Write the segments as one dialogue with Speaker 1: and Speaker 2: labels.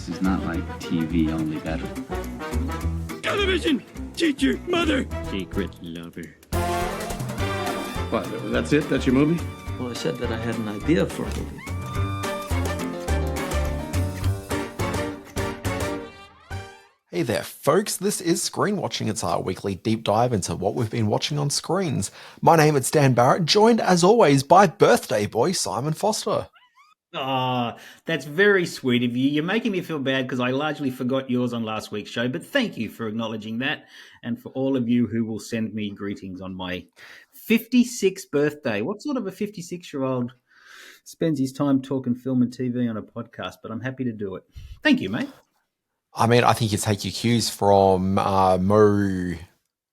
Speaker 1: This is not like TV, only better.
Speaker 2: Television! Teacher, mother!
Speaker 3: Secret lover.
Speaker 4: What, that's it? That's your movie?
Speaker 3: Well, I said that I had an idea for a movie.
Speaker 5: Hey there, folks. This is Screen Watching. It's our weekly deep dive into what we've been watching on screens. My name is Dan Barrett, joined as always by birthday boy Simon Foster.
Speaker 6: Ah, that's very sweet of you. You're making me feel bad because I largely forgot yours on last week's show, but thank you for acknowledging that, and for all of you who will send me greetings on my 56th birthday. What sort of a 56-year-old spends his time talking film and TV on a podcast? But I'm happy to do it. Thank you, mate.
Speaker 5: I mean, I think you take your cues from Mo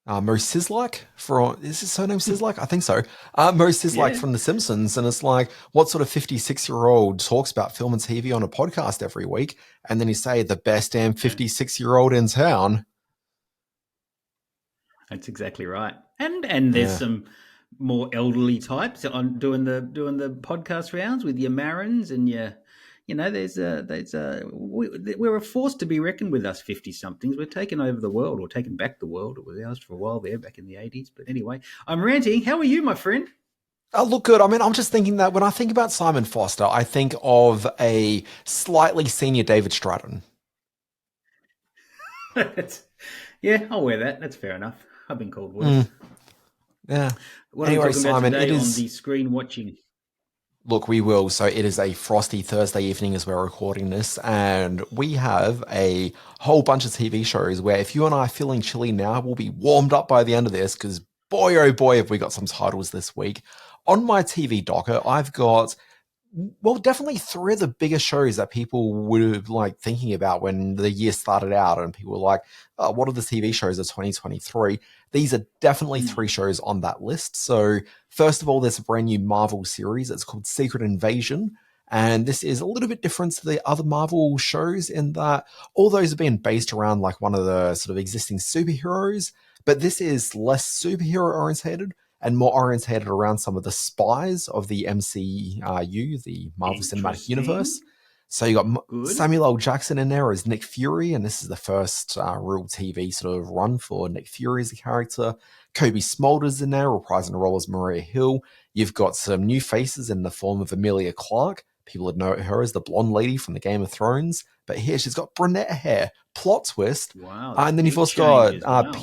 Speaker 5: Sizlak is his surname Sizlak? I think so. Mo Sizlak from The Simpsons, and it's like, what sort of 56-year-old talks about film and TV on a podcast every week, and then you say the best damn 56-year-old in town.
Speaker 6: That's exactly right. And there's some more elderly types on doing the podcast rounds with your Marins and your. You know, we're a force to be reckoned with, us 50-somethings. We're taking over the world, or taking back the world. It was ours for a while there, back in the 80s. But anyway, I'm ranting. How are you, my friend?
Speaker 5: Oh, look good. I mean, I'm just thinking that when I think about Simon Foster, I think of a slightly senior David Stratton.
Speaker 6: Yeah, I'll wear that. That's fair enough. I've been called worse.
Speaker 5: Yeah.
Speaker 6: What
Speaker 5: anyway,
Speaker 6: are we talking
Speaker 5: Simon,
Speaker 6: about today
Speaker 5: it is
Speaker 6: on the screen watching?
Speaker 5: Look, we will. So it is a frosty Thursday evening as we're recording this, and we have a whole bunch of TV shows where if you and I are feeling chilly now, we'll be warmed up by the end of this, because boy, oh boy, have we got some titles this week. On my TV docket, I've got, well, definitely three of the biggest shows that people were like thinking about when the year started out, and people were like, oh, what are the TV shows of 2023? These are definitely three shows on that list. So first of all, there's a brand new Marvel series. It's called Secret Invasion. And this is a little bit different to the other Marvel shows in that all those are being based around like one of the sort of existing superheroes. But this is less superhero orientated and more orientated around some of the spies of the MCU, the Marvel Cinematic Universe. So you got Samuel L. Jackson in there as Nick Fury, and this is the first real TV sort of run for Nick Fury as a character. Kobe Smulders in there, reprising the role as Maria Hill. You've got some new faces in the form of Emilia Clarke. People would know her as the blonde lady from the Game of Thrones, but here she's got brunette hair. Plot twist.
Speaker 6: Wow.
Speaker 5: And then you've also got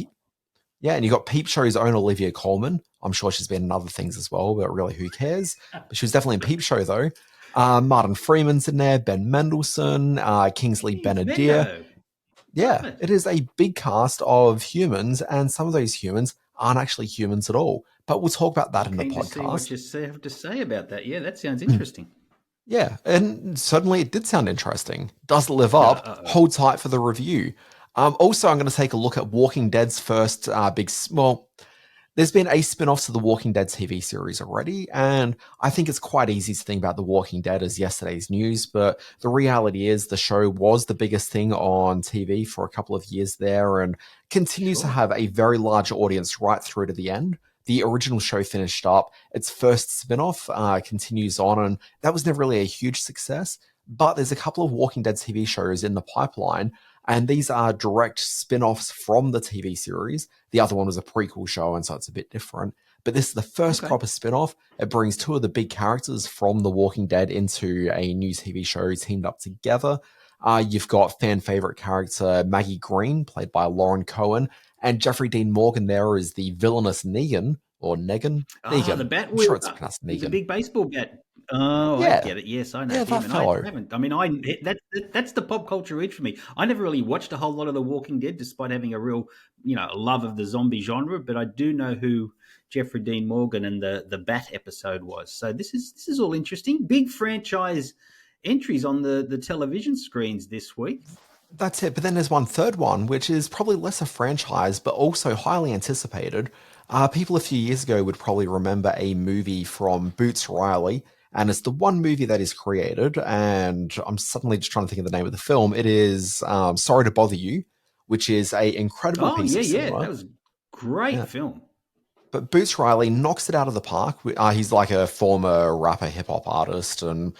Speaker 5: and you got Peep Show's own Olivia Colman. I'm sure she's been in other things as well, but really, who cares? But she was definitely in Peep Show, though. Martin Freeman's in there, Ben Mendelsohn, Kingsley Benadir. Yeah, it is a big cast of humans, and some of those humans aren't actually humans at all. But we'll talk about that in the podcast.
Speaker 6: See what you have to say about that. Yeah, that sounds interesting.
Speaker 5: Yeah, and certainly it did sound interesting. Does it live up? Hold tight for the review. Also, I'm going to take a look at Walking Dead's first there's been a spin-off to the Walking Dead TV series already, and I think it's quite easy to think about The Walking Dead as yesterday's news, but the reality is the show was the biggest thing on TV for a couple of years there and continues to have a very large audience right through to the end. The original show finished up. Its first spin-off continues on, and that was never really a huge success, but there's a couple of Walking Dead TV shows in the pipeline, and these are direct spin-offs from the TV series. The other one was a prequel show, and so it's a bit different. But this is the first proper spin-off. It brings two of the big characters from The Walking Dead into a new TV show teamed up together. You've got fan favorite character Maggie Green, played by Lauren Cohen, and Jeffrey Dean Morgan there is the villainous Negan, or Negan. Negan.
Speaker 6: The bat
Speaker 5: I'm sure it's pronounced Negan.
Speaker 6: The big baseball bat. Oh, yeah. I get it. Yes, I know.
Speaker 5: Yeah, that fellow.
Speaker 6: That's the pop culture edge for me. I never really watched a whole lot of The Walking Dead, despite having a real, love of the zombie genre. But I do know who Jeffrey Dean Morgan and the Bat episode was. So this is all interesting. Big franchise entries on the television screens this week.
Speaker 5: That's it. But then there's one third one, which is probably less a franchise, but also highly anticipated. People a few years ago would probably remember a movie from Boots Riley. And it's the one movie that is created, and I'm suddenly just trying to think of the name of the film. It is Sorry to Bother You, which is a incredible piece of cinema.
Speaker 6: That was a great film.
Speaker 5: But Boots Riley knocks it out of the park. He's like a former rapper, hip-hop artist, and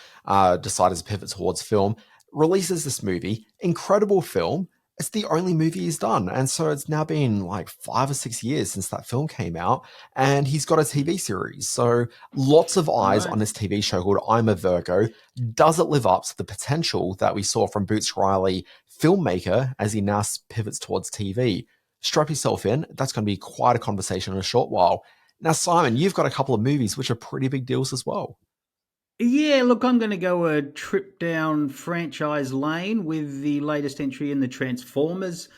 Speaker 5: decided to pivot towards film. releases this movie, incredible film. It's the only movie he's done. And so it's now been like 5 or 6 years since that film came out. And he's got a TV series. So lots of eyes on this TV show called I'm a Virgo. Does it live up to the potential that we saw from Boots Riley, filmmaker, as he now pivots towards TV? Strap yourself in. That's going to be quite a conversation in a short while. Now, Simon, you've got a couple of movies which are pretty big deals as well.
Speaker 6: Yeah, look, I'm going to go a trip down franchise lane with the latest entry in the Transformers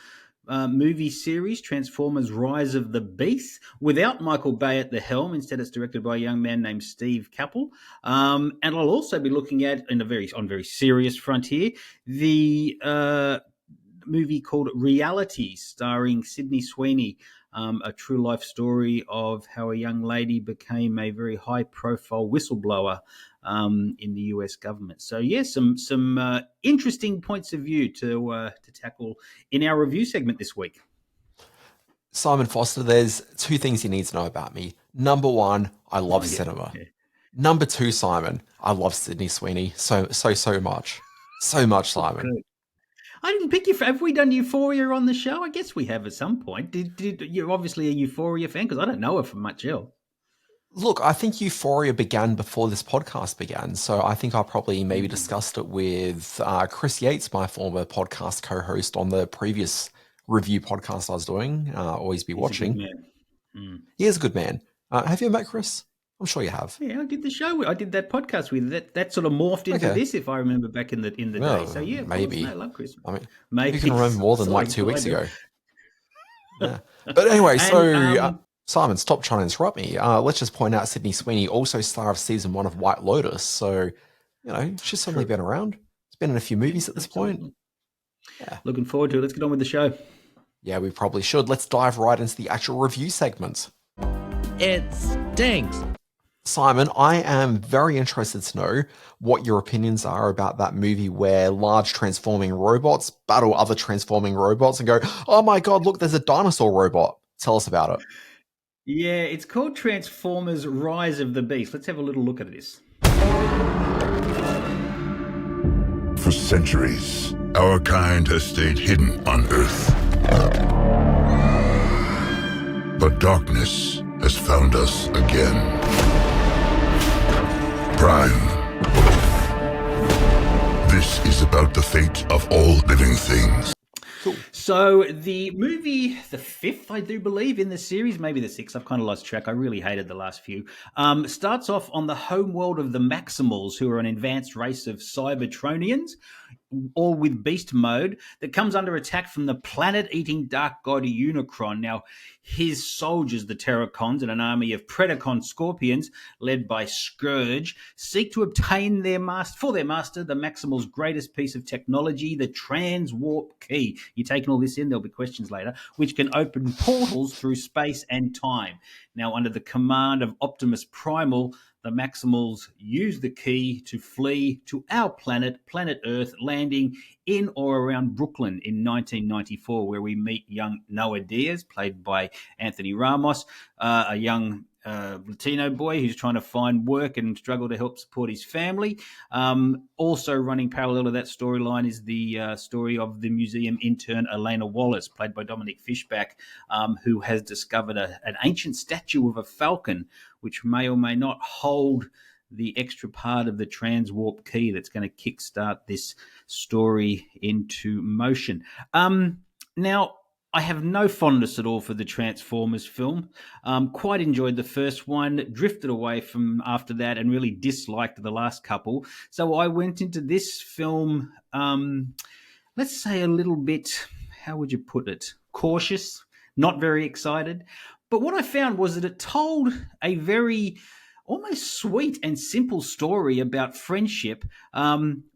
Speaker 6: movie series, Transformers Rise of the Beast, without Michael Bay at the helm. Instead, it's directed by a young man named Steve Cappell. And I'll also be looking at, on a very serious front here, the movie called Reality, starring Sydney Sweeney, a true life story of how a young lady became a very high profile whistleblower in the US government. So yeah, some interesting points of view to tackle in our review segment this week.
Speaker 5: Simon Foster, there's 2 things you need to know about me. Number 1, I love cinema. Yeah. Number 2, Simon, I love Sydney Sweeney so much. So much, Simon.
Speaker 6: Good. I didn't pick you. Have we done Euphoria on the show? I guess we have at some point. Did you're obviously a Euphoria fan, because I don't know her from much else.
Speaker 5: Look, I think Euphoria began before this podcast began, so I think I probably maybe discussed it with Chris Yates, my former podcast co-host on the previous review podcast I was doing, Always Be Watching. He is a good man. Have you met Chris? I'm sure you have.
Speaker 6: Yeah, I did the show. I did that podcast with that sort of morphed into this, if I remember back in the day. So yeah,
Speaker 5: maybe.
Speaker 6: I love Chris.
Speaker 5: I mean,
Speaker 6: maybe
Speaker 5: you can remember more than like 2 weeks ago. Yeah. But anyway, so Simon, stop trying to interrupt me. Let's just point out Sydney Sweeney, also star of season 1 of White Lotus. So, she's certainly been around. It's been in a few movies at this point.
Speaker 6: Yeah. Looking forward to it. Let's get on with the show.
Speaker 5: Yeah, we probably should. Let's dive right into the actual review segment.
Speaker 3: It stinks.
Speaker 5: Simon, I am very interested to know what your opinions are about that movie where large transforming robots battle other transforming robots and go, oh my God, look, there's a dinosaur robot. Tell us about it.
Speaker 6: Yeah, it's called Transformers Rise of the Beast. Let's have a little look at this.
Speaker 4: For centuries, our kind has stayed hidden on Earth. But darkness has found us again. Prime. This is about the fate of all living things.
Speaker 6: Cool. So the movie, the 5th, I do believe, in the series, maybe the 6th, I've kind of lost track. I really hated the last few. Starts off on the home world of the Maximals, who are an advanced race of Cybertronians, all with beast mode, that comes under attack from the planet-eating dark god Unicron. Now, his soldiers, the Terracons, and an army of Predacon scorpions, led by Scourge, seek to obtain for their master, the Maximal's greatest piece of technology, the Transwarp Key. You're taking all this in, there'll be questions later, which can open portals through space and time. Now, under the command of Optimus Primal, the Maximals use the key to flee to our planet, planet Earth, landing in or around Brooklyn in 1994, where we meet young Noah Diaz, played by Anthony Ramos, a young Latino boy who's trying to find work and struggle to help support his family. Also running parallel to that storyline is the story of the museum intern Elena Wallace, played by Dominic Fishback, who has discovered an ancient statue of a falcon, which may or may not hold the extra part of the Transwarp Key that's going to kickstart this story into motion. Now, I have no fondness at all for the Transformers film. Quite enjoyed the first one, drifted away from after that, and really disliked the last couple. So I went into this film, let's say a little bit, how would you put it, cautious, not very excited. But what I found was that it told a very almost sweet and simple story about friendship,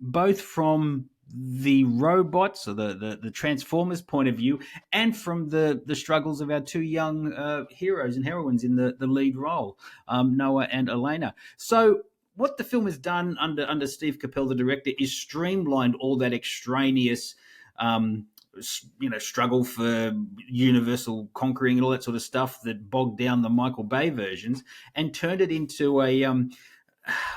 Speaker 6: both from the robots or the Transformers point of view, and from the struggles of our two young heroes and heroines in the lead role, Noah and Elena. So what the film has done under Steve Cappell, the director, is streamlined all that extraneous struggle for universal conquering and all that sort of stuff that bogged down the Michael Bay versions, and turned it into a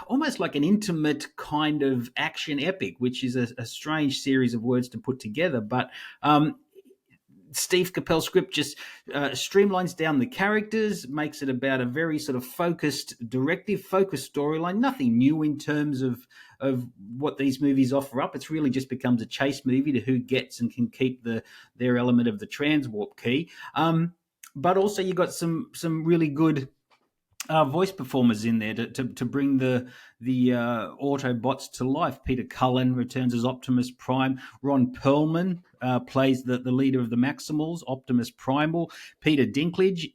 Speaker 6: almost like an intimate kind of action epic, which is a strange series of words to put together. But Steve Capel's script just streamlines down the characters, makes it about a very sort of focused storyline. Nothing new in terms of what these movies offer up. It's really just becomes a chase movie to who gets and can keep their element of the transwarp key. But also you got some really good voice performers in there to bring the Autobots to life. Peter Cullen returns as Optimus Prime. Ron Perlman plays the leader of the Maximals, Optimus Primal. Peter Dinklage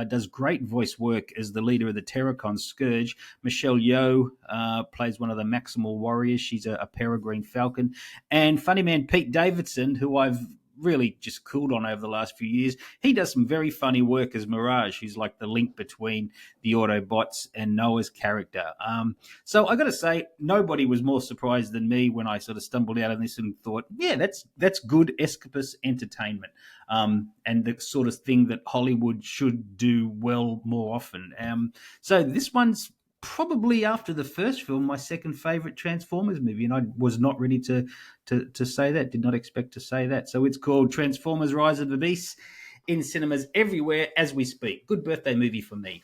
Speaker 6: does great voice work as the leader of the Terracon Scourge. Michelle Yeoh plays one of the Maximal warriors. She's a Peregrine Falcon. And funny man Pete Davidson, who I've really just cooled on over the last few years. He does some very funny work as Mirage, who's like the link between the Autobots and Noah's character. So I got to say, nobody was more surprised than me when I sort of stumbled out of this and thought, yeah, that's good escapist entertainment, and the sort of thing that Hollywood should do well more often. So this one's probably, after the first film, my second favorite Transformers movie, and I was not ready to say that, did not expect to say that. So it's called Transformers Rise of the Beasts, in cinemas everywhere as we speak. Good birthday movie for me.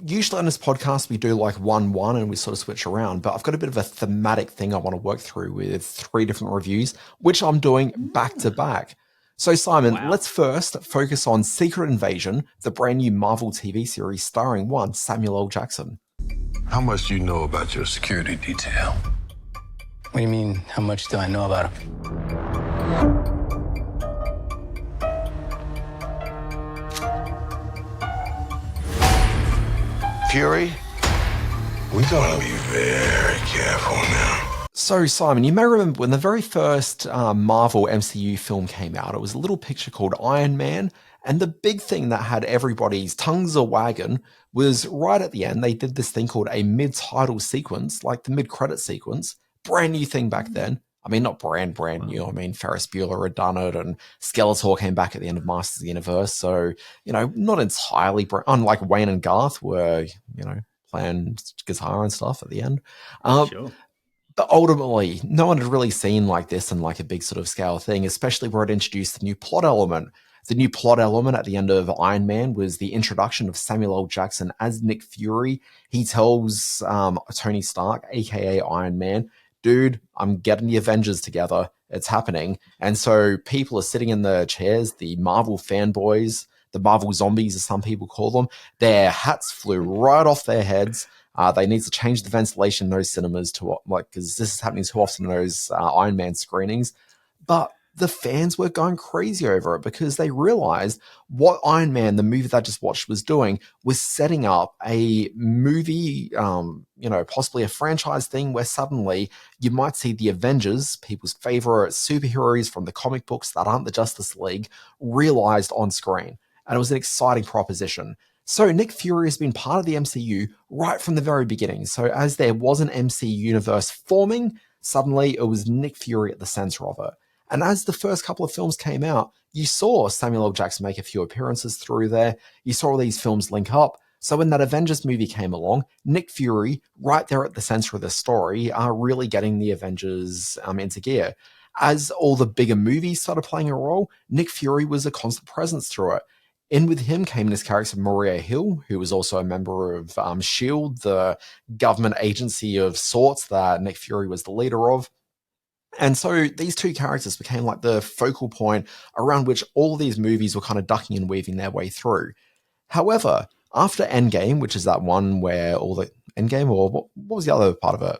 Speaker 5: Usually on this podcast, we do like 1-1 and we sort of switch around, but I've got a bit of a thematic thing I want to work through with 3 different reviews, which I'm doing back to back. So Simon, let's first focus on Secret Invasion, the brand new Marvel TV series starring one Samuel L. Jackson.
Speaker 7: How much do you know about your security detail?
Speaker 8: What do you mean, how much do I know about him?
Speaker 7: Fury? We gotta be very careful now.
Speaker 5: So Simon, you may remember when the very first Marvel MCU film came out, it was a little picture called Iron Man. And the big thing that had everybody's tongues a-wagging was right at the end, they did this thing called a mid-title sequence, like the mid-credit sequence. Brand new thing back then. I mean, not brand new. I mean, Ferris Bueller had done it, and Skeletor came back at the end of Masters of the Universe. So, not entirely unlike Wayne and Garth were, playing guitar and stuff at the end.
Speaker 6: Sure.
Speaker 5: But ultimately, no one had really seen like this in like a big sort of scale thing, especially where it introduced the new plot element. The new plot element at the end of Iron Man was the introduction of Samuel L. Jackson as Nick Fury. He tells Tony Stark, aka Iron Man, dude, I'm getting the Avengers together. It's happening. And so people are sitting in their chairs, the Marvel fanboys, the Marvel zombies, as some people call them. Their hats flew right off their heads. They need to change the ventilation in those cinemas to because this is happening too often in those Iron Man screenings. But the fans were going crazy over it because they realized what Iron Man, the movie that I just watched, was doing was setting up a movie, possibly a franchise thing where suddenly you might see the Avengers, people's favorite superheroes from the comic books that aren't the Justice League, realized on screen. And it was an exciting proposition. So Nick Fury has been part of the MCU right from the very beginning. So as there was an MCU universe forming, suddenly it was Nick Fury at the center of it. And as the first couple of films came out, you saw Samuel L. Jackson make a few appearances through there. You saw all these films link up. So when that Avengers movie came along, Nick Fury, right there at the center of the story, are really getting the Avengers into gear. As all the bigger movies started playing a role, Nick Fury was a constant presence through it. In with him came this character, Maria Hill, who was also a member of S.H.I.E.L.D., the government agency of sorts that Nick Fury was the leader of. And so these two characters became like the focal point around which all these movies were kind of ducking and weaving their way through. However, after Endgame, which is that one where all the Endgame, or what was the other part of it?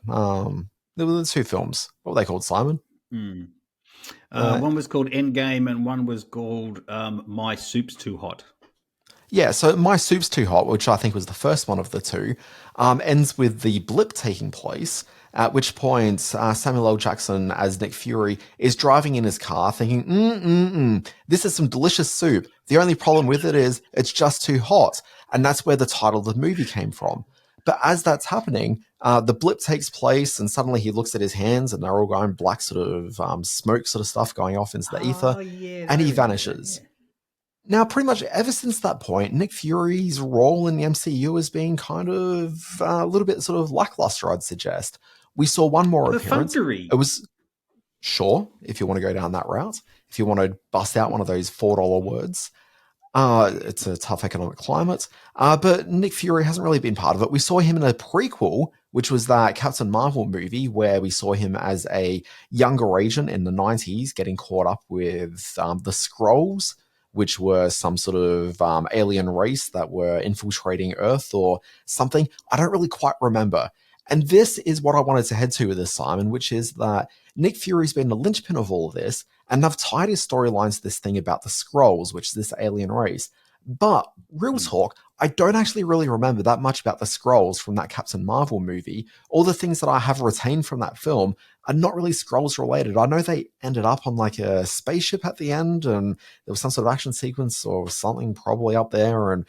Speaker 5: There were the 2 films. What were they called, Simon?
Speaker 6: One was called Endgame and one was called My Soup's Too Hot.
Speaker 5: Yeah, so My Soup's Too Hot, which I think was the first one of the 2, ends with the blip taking place, at which point Samuel L. Jackson as Nick Fury is driving in his car thinking, this is some delicious soup. The only problem with it is it's just too hot. And that's where the title of the movie came from. But as that's happening, the blip takes place and suddenly he looks at his hands and they're all going black sort of smoke sort of stuff going off into the ether and he vanishes. Now, pretty much ever since that point, Nick Fury's role in the MCU has been kind of a little bit sort of lackluster, I'd suggest. We saw one more appearance.
Speaker 6: Perfunctory.
Speaker 5: It was sure, if you want to go down that route, if you want to bust out one of those $4 words. It's a tough economic climate. But Nick Fury hasn't really been part of it. We saw him in a prequel, which was that Captain Marvel movie, where we saw him as a younger agent in the 90s getting caught up with the Skrulls, which were some sort of alien race that were infiltrating Earth or something. I don't really quite remember. And this is what I wanted to head to with this, Simon, which is that Nick Fury's been the linchpin of all of this, and they've tied his storylines to this thing about the Skrulls, which is this alien race. But, real talk, I don't actually really remember that much about the Skrulls from that Captain Marvel movie. All the things that I have retained from that film are not really Skrulls related. I know they ended up on like a spaceship at the end, and there was some sort of action sequence or something probably up there. And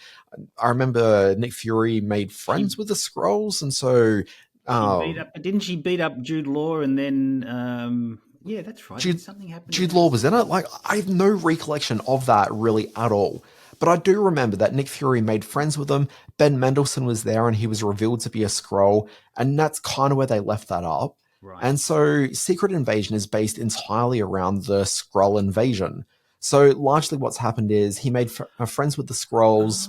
Speaker 5: I remember Nick Fury made friends with the Skrulls, and so
Speaker 6: Didn't she beat up Jude Law and then yeah, that's right. Something happened.
Speaker 5: Jude Law was in it. Like, I have no recollection of that really at all. But I do remember that Nick Fury made friends with them. Ben Mendelsohn was there and he was revealed to be a Skrull. And that's kind of where they left that up. Right. And so Secret Invasion is based entirely around the Skrull invasion. So largely what's happened is he made friends with the Skrulls.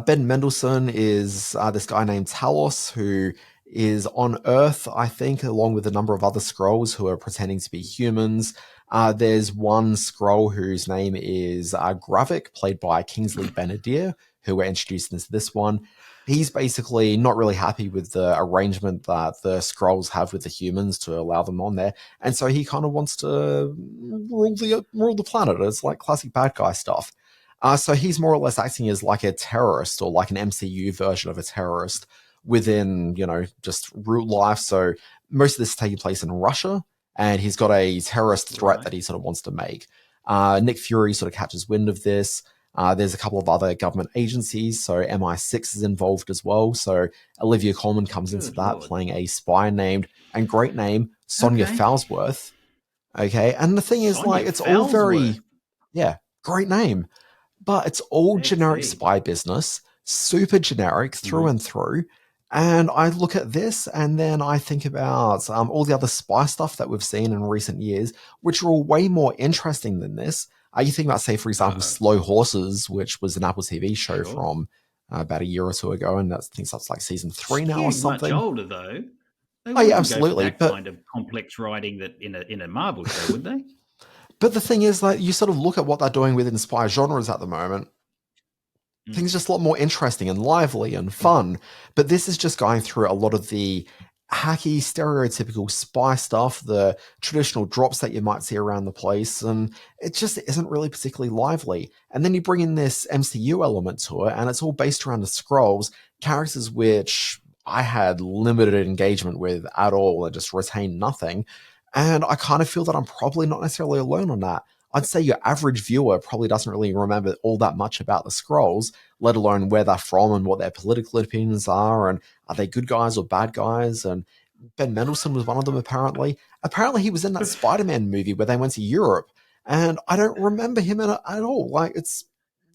Speaker 5: Ben Mendelsohn is this guy named Talos, who is on Earth, I think, along with a number of other Skrulls who are pretending to be humans. There's one Skrull whose name is Gravik, played by Kingsley Benadier, who were introduced into this one. He's basically not really happy with the arrangement that the Skrulls have with the humans to allow them on there, and so he kind of wants to rule the planet. It's like classic bad guy stuff. So he's more or less acting as like a terrorist, or like an MCU version of a terrorist within, just real life. So most of this is taking place in Russia, and he's got a terrorist threat that he sort of wants to make. Nick Fury sort of catches wind of this. There's a couple of other government agencies, so MI6 is involved as well. So Olivia Colman comes into that, playing a spy named, and great name, Sonia Falsworth. Okay, and the thing is, Sonia it's Falsworth. All very, great name. But it's all generic spy business, super generic through and through. And I look at this and then I think about all the other spy stuff that we've seen in recent years, which are all way more interesting than this. You think about, say, for example, Slow Horses, which was an Apple TV show from about a year or two ago, and I think that's like season 3 now or something.
Speaker 6: Much older, though.
Speaker 5: Absolutely.
Speaker 6: Go for that kind of complex writing that in a Marvel show, would they?
Speaker 5: But the thing is, like, you sort of look at what they're doing within spy genres at the moment. Things are just a lot more interesting and lively and fun. But this is just going through a lot of the hacky, stereotypical spy stuff, the traditional drops that you might see around the place, and it just isn't really particularly lively. And then you bring in this MCU element to it, and it's all based around the Skrulls, characters which I had limited engagement with at all and just retained nothing. And I kind of feel that I'm probably not necessarily alone on that. I'd say your average viewer probably doesn't really remember all that much about the Skrulls, let alone where they're from and what their political opinions are, and are they good guys or bad guys? And Ben Mendelsohn was one of them, apparently. Apparently he was in that Spider-Man movie where they went to Europe, and I don't remember him in it at all. Like,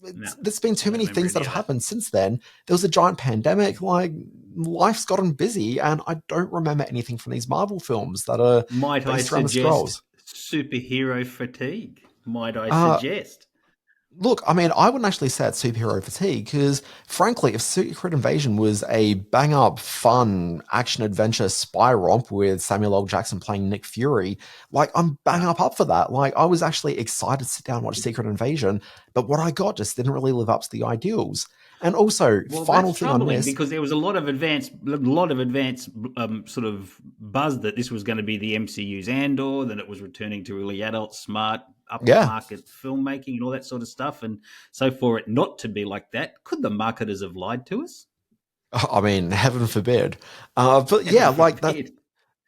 Speaker 5: there's been too many things that have happened since then. There was a giant pandemic, like, life's gotten busy, and I don't remember anything from these Marvel films that are based around the Skrulls.
Speaker 6: Superhero fatigue, might I suggest?
Speaker 5: Look, I mean, I wouldn't actually say it's superhero fatigue, because frankly, if Secret Invasion was a bang-up, fun, action-adventure spy romp with Samuel L. Jackson playing Nick Fury, like, I'm up for that. Like, I was actually excited to sit down and watch Secret Invasion, but what I got just didn't really live up to the ideals. And also, final thing on this,
Speaker 6: because there was a lot of advanced sort of buzz that this was going to be the MCU's Andor, that it was returning to really adult, smart, upmarket filmmaking and all that sort of stuff. And so for it not to be like that, could the marketers have lied to us?
Speaker 5: I mean, heaven forbid. But yeah, like that.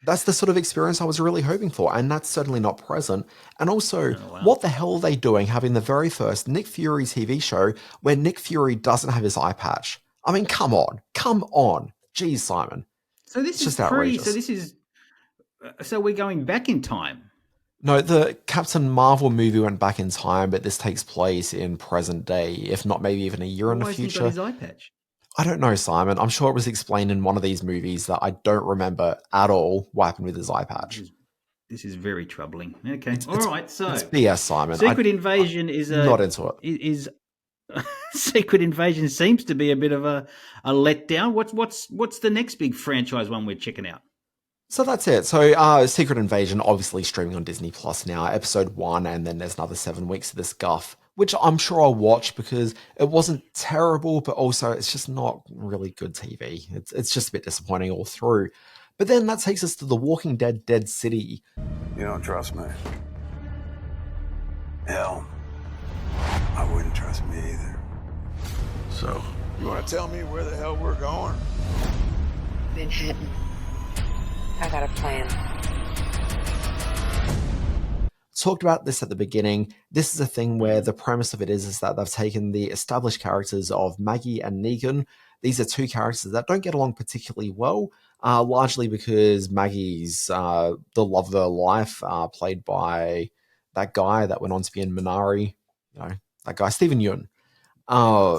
Speaker 5: That's the sort of experience I was really hoping for, and that's certainly not present. And also, what the hell are they doing having the very first Nick Fury TV show where Nick Fury doesn't have his eye patch? I mean, come on. Jeez, Simon.
Speaker 6: So this is
Speaker 5: just outrageous.
Speaker 6: So we're going back in time.
Speaker 5: No, the Captain Marvel movie went back in time, but this takes place in present day, if not maybe even a year in the
Speaker 6: Why hasn't he got
Speaker 5: future.
Speaker 6: his eye patch?
Speaker 5: I don't know, Simon. I'm sure it was explained in one of these movies that I don't remember at all what happened with his eye patch.
Speaker 6: This is very troubling. Okay,
Speaker 5: It's
Speaker 6: all
Speaker 5: it's
Speaker 6: right. So,
Speaker 5: it's BS, Simon.
Speaker 6: Secret Invasion
Speaker 5: Not into it.
Speaker 6: is Secret Invasion seems to be a bit of a letdown. What's the next big franchise one we're checking out?
Speaker 5: So that's it. So Secret Invasion, obviously streaming on Disney Plus now, episode 1, and then there's another 7 weeks of this guff, which I'm sure I'll watch because it wasn't terrible, but also it's just not really good TV. It's just a bit disappointing all through. But then that takes us to The Walking Dead Dead City.
Speaker 7: You don't trust me. Hell, I wouldn't trust me either. So, you want to tell me where the hell we're going?
Speaker 9: Manhattan. I got a plan.
Speaker 5: Talked about this at the beginning. This is a thing where the premise of it is that they've taken the established characters of Maggie and Negan. These are two characters that don't get along particularly well, largely because Maggie's the love of her life, played by that guy that went on to be in Minari, that guy, Stephen Yeun.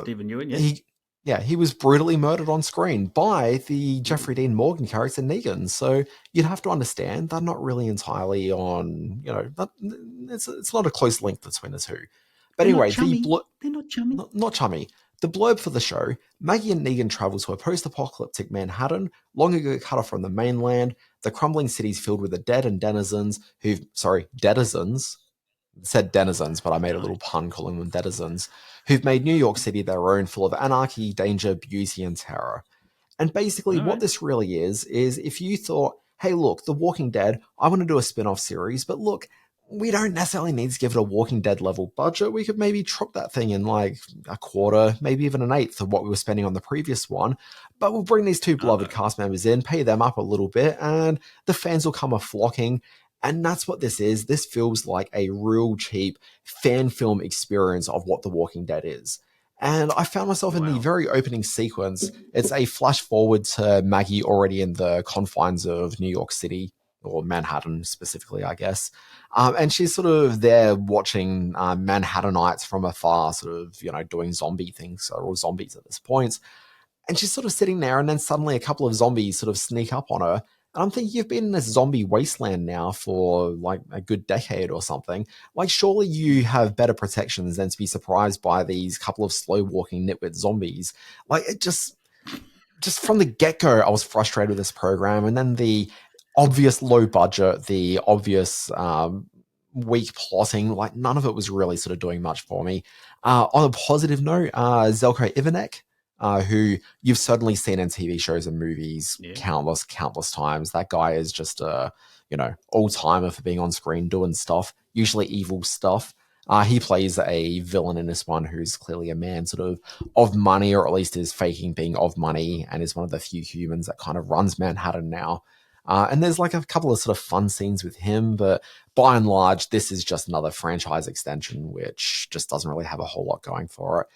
Speaker 6: Stephen Yeun, yes.
Speaker 5: He was brutally murdered on screen by the Jeffrey Dean Morgan character Negan. So you'd have to understand they're not really entirely on, it's not a close link between the two. But
Speaker 6: They're
Speaker 5: anyway,
Speaker 6: they're not chummy.
Speaker 5: not chummy. The blurb for the show: Maggie and Negan travel to a post-apocalyptic Manhattan, long ago cut off from the mainland. The crumbling city's filled with the dead and denizens denizens. Said denizens, but I made a little pun calling them denizens, who've made New York City their own, full of anarchy, danger, beauty, and terror. And basically what this really is if you thought, hey, look, The Walking Dead, I want to do a spin-off series, but look, we don't necessarily need to give it a Walking Dead level budget. We could maybe chop that thing in like a quarter, maybe even an eighth of what we were spending on the previous one. But we'll bring these two beloved cast members in, pay them up a little bit, and the fans will come a-flocking. And that's what this is. This feels like a real cheap fan film experience of what The Walking Dead is. And I found myself in the very opening sequence. It's a flash forward to Maggie already in the confines of New York City, or Manhattan specifically, I guess. And she's sort of there watching Manhattanites from afar, sort of, doing zombie things. So they're all zombies at this point. And she's sort of sitting there, and then suddenly a couple of zombies sort of sneak up on her. And I'm thinking, you've been in this zombie wasteland now for like a good decade or something. Like, surely you have better protections than to be surprised by these couple of slow-walking nitwit zombies. Like, it just from the get-go, I was frustrated with this program. And then the obvious low budget, the obvious weak plotting, like none of it was really sort of doing much for me. On a positive note, Zelko Ivanek, who you've certainly seen in TV shows and movies countless times. That guy is just a, all-timer for being on screen doing stuff, usually evil stuff. He plays a villain in this one who's clearly a man sort of money, or at least is faking being of money, and is one of the few humans that kind of runs Manhattan now. And there's like a couple of sort of fun scenes with him, but by and large, this is just another franchise extension, which just doesn't really have a whole lot going for it.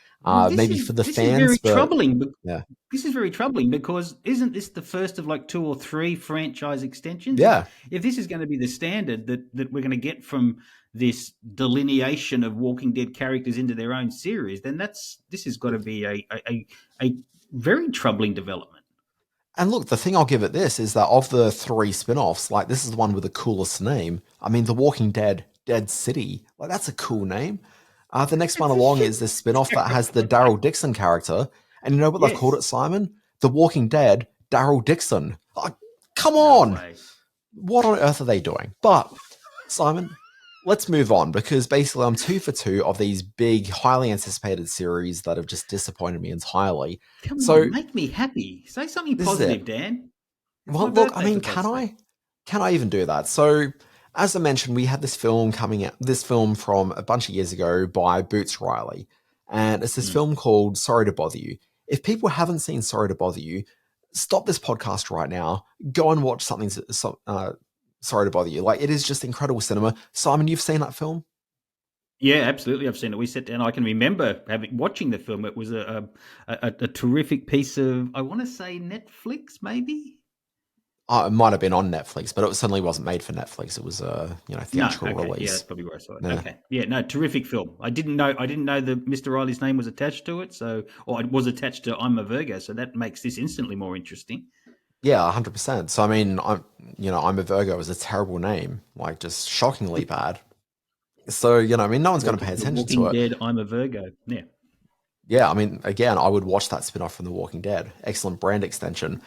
Speaker 5: Maybe for the fans,
Speaker 6: is very
Speaker 5: but
Speaker 6: troubling.
Speaker 5: yeah,
Speaker 6: This is very troubling because isn't this the first of like 2 or 3 franchise extensions?
Speaker 5: Yeah.
Speaker 6: If this is going to be the standard that we're going to get from this delineation of Walking Dead characters into their own series, then this has got to be a very troubling development.
Speaker 5: And look, the thing I'll give it this is that of the 3 spin-offs, like this is the one with the coolest name. I mean, The Walking Dead, Dead City, like that's a cool name. The next one along is this spin-off that has the Daryl Dixon character. And you know what they've called it, Simon? The Walking Dead, Daryl Dixon. Oh, come on! What on earth are they doing? But, Simon, let's move on, because basically I'm 2 for 2 of these big, highly anticipated series that have just disappointed me entirely.
Speaker 6: Come on, make me happy. Say something positive, Dan.
Speaker 5: Well, look, I mean, can I even do that? So, as I mentioned, we had this film coming out, this film from a bunch of years ago by Boots Riley. And it's this film called Sorry to Bother You. If people haven't seen Sorry to Bother You, stop this podcast right now. Go and watch something Sorry to Bother You. Like, it is just incredible cinema. Simon, you've seen that film?
Speaker 6: Yeah, absolutely. I've seen it. We sat down. I can remember watching the film. It was a terrific piece of, I want to say Netflix, maybe?
Speaker 5: It might have been on Netflix, but it certainly wasn't made for Netflix. It was a
Speaker 6: No,
Speaker 5: theatrical
Speaker 6: okay,
Speaker 5: release.
Speaker 6: yeah, that's probably where I saw it.
Speaker 5: Yeah.
Speaker 6: Okay, yeah, no, terrific film. I didn't know that Mr. Riley's name was attached to it, or it was attached to I'm a Virgo, so that makes this instantly more interesting.
Speaker 5: Yeah, 100%. So I mean, I'm a Virgo is a terrible name, like just shockingly bad. So I mean, no one's going to pay
Speaker 6: The
Speaker 5: attention
Speaker 6: Walking
Speaker 5: to it.
Speaker 6: Dead, I'm a Virgo. Yeah.
Speaker 5: Yeah, I mean, again, I would watch that spin-off from The Walking Dead. Excellent brand extension.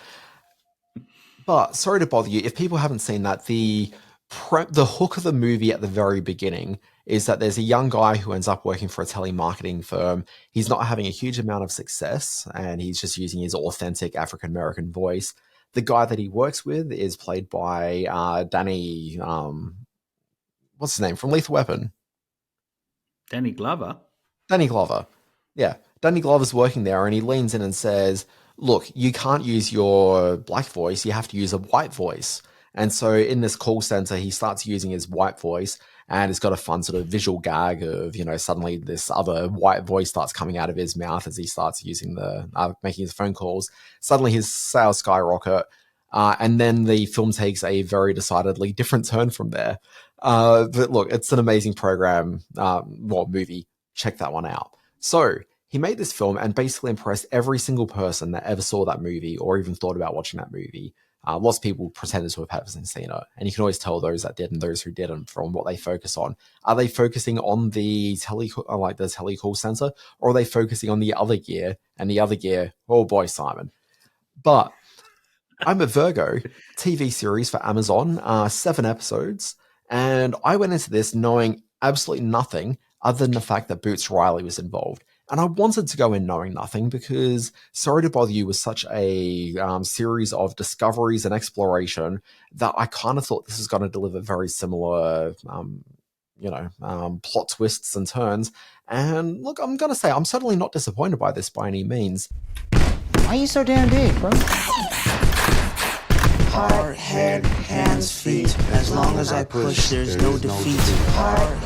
Speaker 5: But sorry to bother you, if people haven't seen that, the hook of the movie at the very beginning is that there's a young guy who ends up working for a telemarketing firm. He's not having a huge amount of success, and he's just using his authentic African-American voice. The guy that he works with is played by Danny, what's his name, from Lethal Weapon?
Speaker 6: Danny Glover.
Speaker 5: Danny Glover. Yeah. Danny Glover's working there, and he leans in and says, look, you can't use your black voice, you have to use a white voice. And so in this call center, he starts using his white voice, and it's got a fun sort of visual gag of, suddenly this other white voice starts coming out of his mouth as he starts using making his phone calls. Suddenly his sales skyrocket, and then the film takes a very decidedly different turn from there. But look, it's an amazing program, movie. Check that one out. So he made this film and basically impressed every single person that ever saw that movie or even thought about watching that movie. Lots of people pretended to have seen it, and you can always tell those that did and those who didn't from what they focus on. Are they focusing on the tele call center, or are they focusing on the other gear? And the other gear, oh boy, Simon. But I'm a Virgo TV series for Amazon, 7 episodes, and I went into this knowing absolutely nothing other than the fact that Boots Riley was involved. And I wanted to go in knowing nothing because Sorry to Bother You was such a series of discoveries and exploration that I kind of thought this was going to deliver very similar, plot twists and turns. And look, I'm going to say I'm certainly not disappointed by this by any means.
Speaker 10: Why are you so damn big, bro? Heart, head, hands, feet. As long as I push, there's no defeat.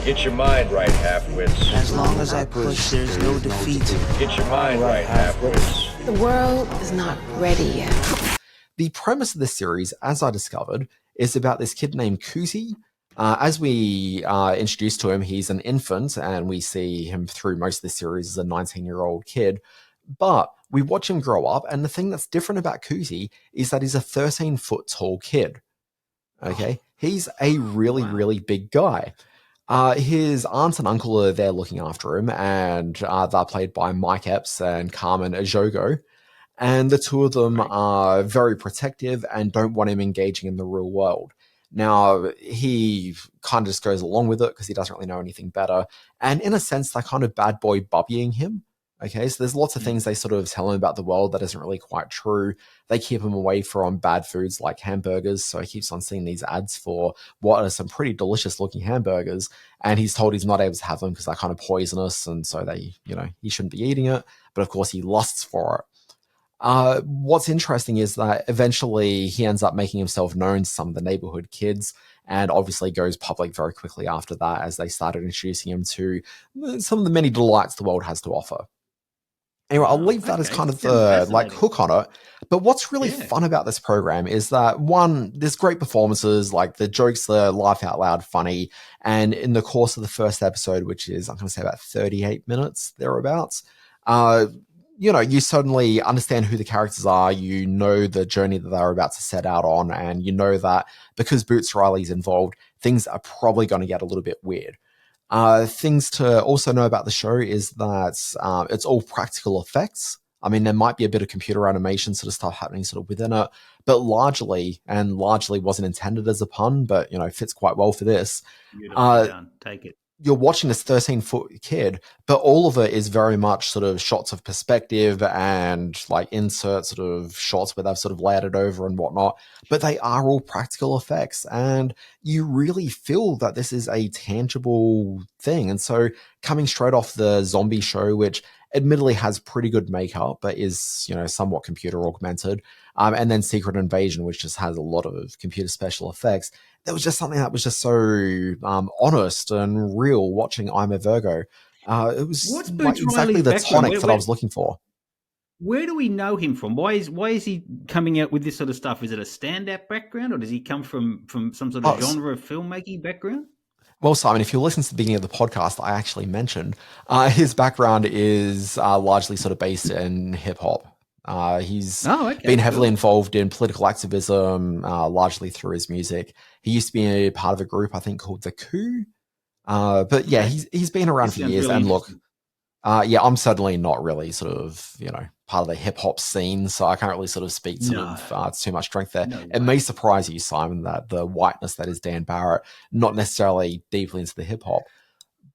Speaker 11: Get your mind right, half-wits.
Speaker 10: As long as I push, there's no defeat.
Speaker 11: Get your mind right, half-wits.
Speaker 9: The world is not ready yet.
Speaker 5: The premise of this series, as I discovered, is about this kid named Kuzi. As we are introduced to him, he's an infant, and we see him through most of the series as a 19-year-old kid. But we watch him grow up, and the thing that's different about Kuzi is that he's a 13-foot tall kid. Okay? He's a really big guy. His aunt and uncle are there looking after him, and they're played by Mike Epps and Carmen Ejogo. And the two of them are very protective and don't want him engaging in the real world. Now, he kind of just goes along with it because he doesn't really know anything better. And in a sense, they're kind of bad boy bubbying him. Okay, so there's lots of things they sort of tell him about the world that isn't really quite true. They keep him away from bad foods like hamburgers, so he keeps on seeing these ads for what are some pretty delicious looking hamburgers, and he's told he's not able to have them because they're kind of poisonous, and so he shouldn't be eating it, but of course he lusts for it. What's interesting is that eventually he ends up making himself known to some of the neighborhood kids, and obviously goes public very quickly after that as they started introducing him to some of the many delights the world has to offer. Anyway, I'll leave that as kind of the hook on it. But what's really fun about this program is that, one, there's great performances, like the jokes are laugh out loud funny. And in the course of the first episode, which is, I'm going to say about 38 minutes, thereabouts, you suddenly understand who the characters are, you know the journey that they're about to set out on, and you know that because Boots Riley's involved, things are probably going to get a little bit weird. Things to also know about the show is that it's all practical effects. I mean, there might be a bit of computer animation sort of stuff happening sort of within it, but largely wasn't intended as a pun, but, fits quite well for this.
Speaker 6: Take it.
Speaker 5: You're watching this 13-foot kid, but all of it is very much sort of shots of perspective and like insert sort of shots where they've sort of layered it over and whatnot. But they are all practical effects, and you really feel that this is a tangible thing. And so coming straight off the zombie show, which admittedly has pretty good makeup, but is, somewhat computer augmented, and then Secret Invasion, which just has a lot of computer special effects. There was just something that was just so honest and real watching I'm a Virgo. It was like exactly the tonic that I was looking for.
Speaker 6: Where do we know him from? Why is he coming out with this sort of stuff? Is it a stand-up background, or does he come from some sort of genre of filmmaking background?
Speaker 5: Well, Simon, if you listen to the beginning of the podcast, I actually mentioned his background is largely sort of based in hip hop. He's been heavily involved in political activism, largely through his music. He used to be a part of a group, I think, called The Coup. But yeah, he's been around for years.
Speaker 6: Really
Speaker 5: and look, I'm certainly not really sort of, part of the hip hop scene, so I can't really sort of speak too much strength there. It may surprise you, Simon, that the whiteness that is Dan Barrett, not necessarily deeply into the hip hop.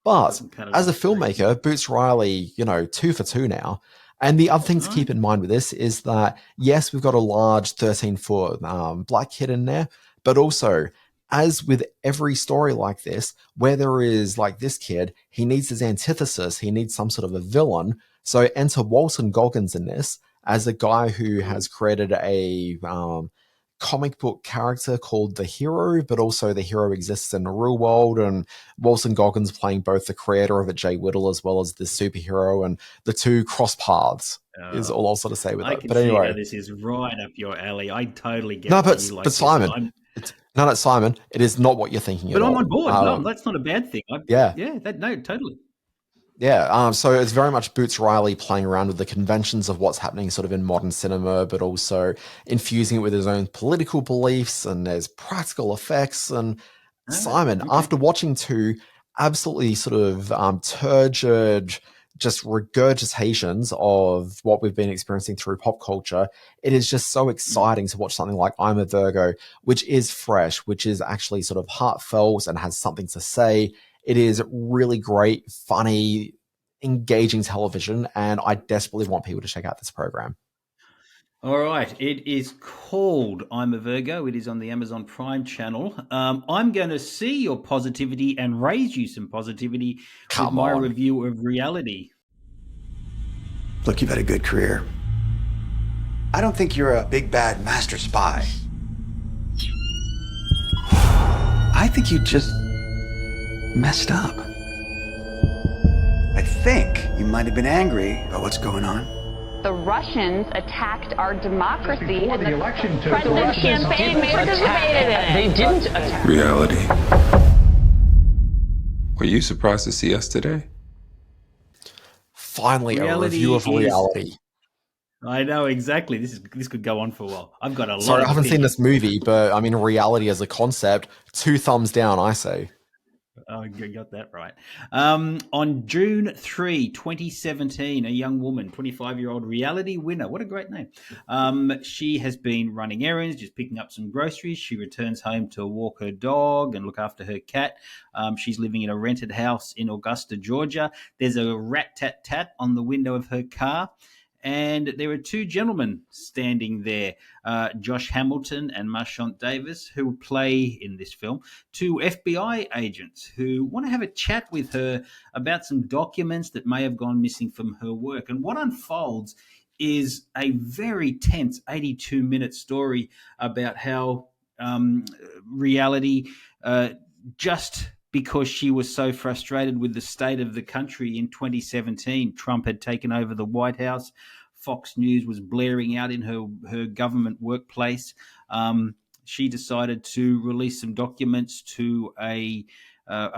Speaker 5: But as a filmmaker, Boots Riley, 2 for 2 now. And the other thing to keep in mind with this is that, yes, we've got a large 13-foot black kid in there, but also, as with every story like this, where there is like this kid, he needs his antithesis. He needs some sort of a villain. So enter Walton Goggins in this as a guy who has created a comic book character called the Hero, but also the hero exists in the real world. And Walton Goggins playing both the creator of it, Jay Whittle, as well as the superhero, and the two cross paths is all I'll sort of say with that. But anyway,
Speaker 6: this is right up your alley. I totally get.
Speaker 5: No, but Simon. No, Simon, it is not what you're thinking
Speaker 6: but
Speaker 5: at all.
Speaker 6: But I'm on board. No, that's not a bad thing. Totally.
Speaker 5: Yeah, so it's very much Boots Riley playing around with the conventions of what's happening sort of in modern cinema, but also infusing it with his own political beliefs, and there's practical effects. And Simon, after watching 2 absolutely sort of turgid, just regurgitations of what we've been experiencing through pop culture, it is just so exciting to watch something like I'm a Virgo, which is fresh, which is actually sort of heartfelt and has something to say. It is really great, funny, engaging television, and I desperately want people to check out this program.
Speaker 6: All right. It is called I'm a Virgo. It is on the Amazon Prime channel. I'm going to see your positivity and raise you some positivity with my review of Reality.
Speaker 10: Look, you've had a good career. I don't think you're a big, bad master spy. I think you just messed up. I think you might have been angry about what's going on.
Speaker 12: The Russians attacked our democracy,
Speaker 13: and the election
Speaker 12: President's campaign participated in it.
Speaker 13: They didn't attack.
Speaker 7: Reality. Were you surprised to see us today?
Speaker 5: Finally, a review of Reality.
Speaker 6: I know, exactly. This could go on for a while. I've got a lot.
Speaker 5: Sorry, I haven't seen this movie, but I mean, Reality as a concept, 2 thumbs down, I say.
Speaker 6: Oh, you got that right. On June 3, 2017, a young woman, 25-year-old Reality winner. What a great name. She has been running errands, just picking up some groceries. She returns home to walk her dog and look after her cat. She's living in a rented house in Augusta, Georgia. There's a rat-tat-tat on the window of her car. And there are 2 gentlemen standing there, Josh Hamilton and Marchant Davis, who play in this film 2 FBI agents who want to have a chat with her about some documents that may have gone missing from her work. And what unfolds is a very tense 82-minute story about how Reality, just because she was so frustrated with the state of the country in 2017. Trump had taken over the White House. Fox News was blaring out in her government workplace. She decided to release some documents to a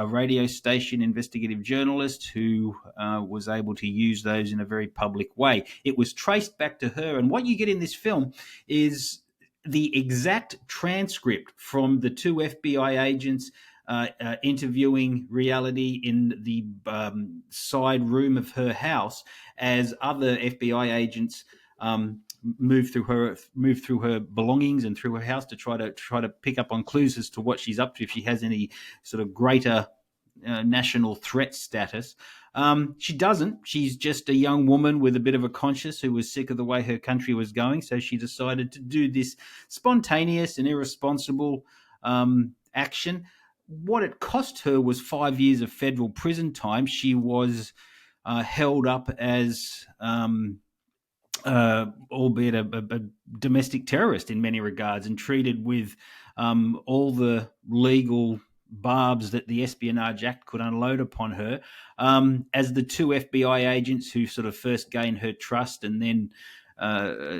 Speaker 6: radio station investigative journalist who was able to use those in a very public way. It was traced back to her. And what you get in this film is the exact transcript from the 2 FBI agents interviewing Reality in the side room of her house as other FBI agents move through her belongings and through her house to try to pick up on clues as to what she's up to, if she has any sort of greater national threat status. She doesn't. She's just a young woman with a bit of a conscience who was sick of the way her country was going, so she decided to do this spontaneous and irresponsible action. What it cost her was 5 years of federal prison time. She was held up as, albeit a domestic terrorist in many regards, and treated with all the legal barbs that the Espionage Act could unload upon her. As the two FBI agents who sort of first gain her trust and then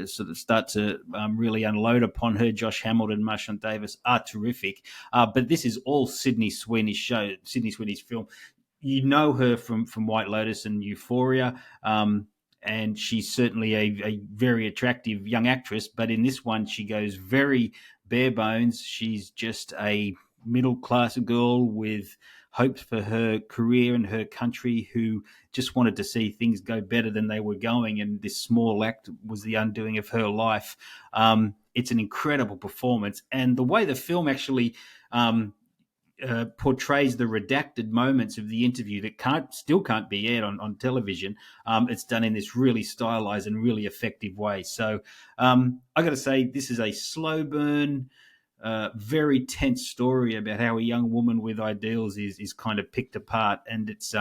Speaker 6: sort of start to really unload upon her, Josh Hamilton, Marshawn Davis, are terrific. But this is all Sydney Sweeney's show, Sydney Sweeney's film. You know her from White Lotus and Euphoria, and she's certainly a very attractive young actress. But in this one, she goes very bare bones. She's just a middle-class girl with hopes for her career and her country, who just wanted to see things go better than they were going, and this small act was the undoing of her life. It's an incredible performance, and the way the film actually portrays the redacted moments of the interview that still can't be aired on television. It's done in this really stylized and really effective way. So I got to say, this is a slow burn, very tense story about how a young woman with ideals is kind of picked apart, and it's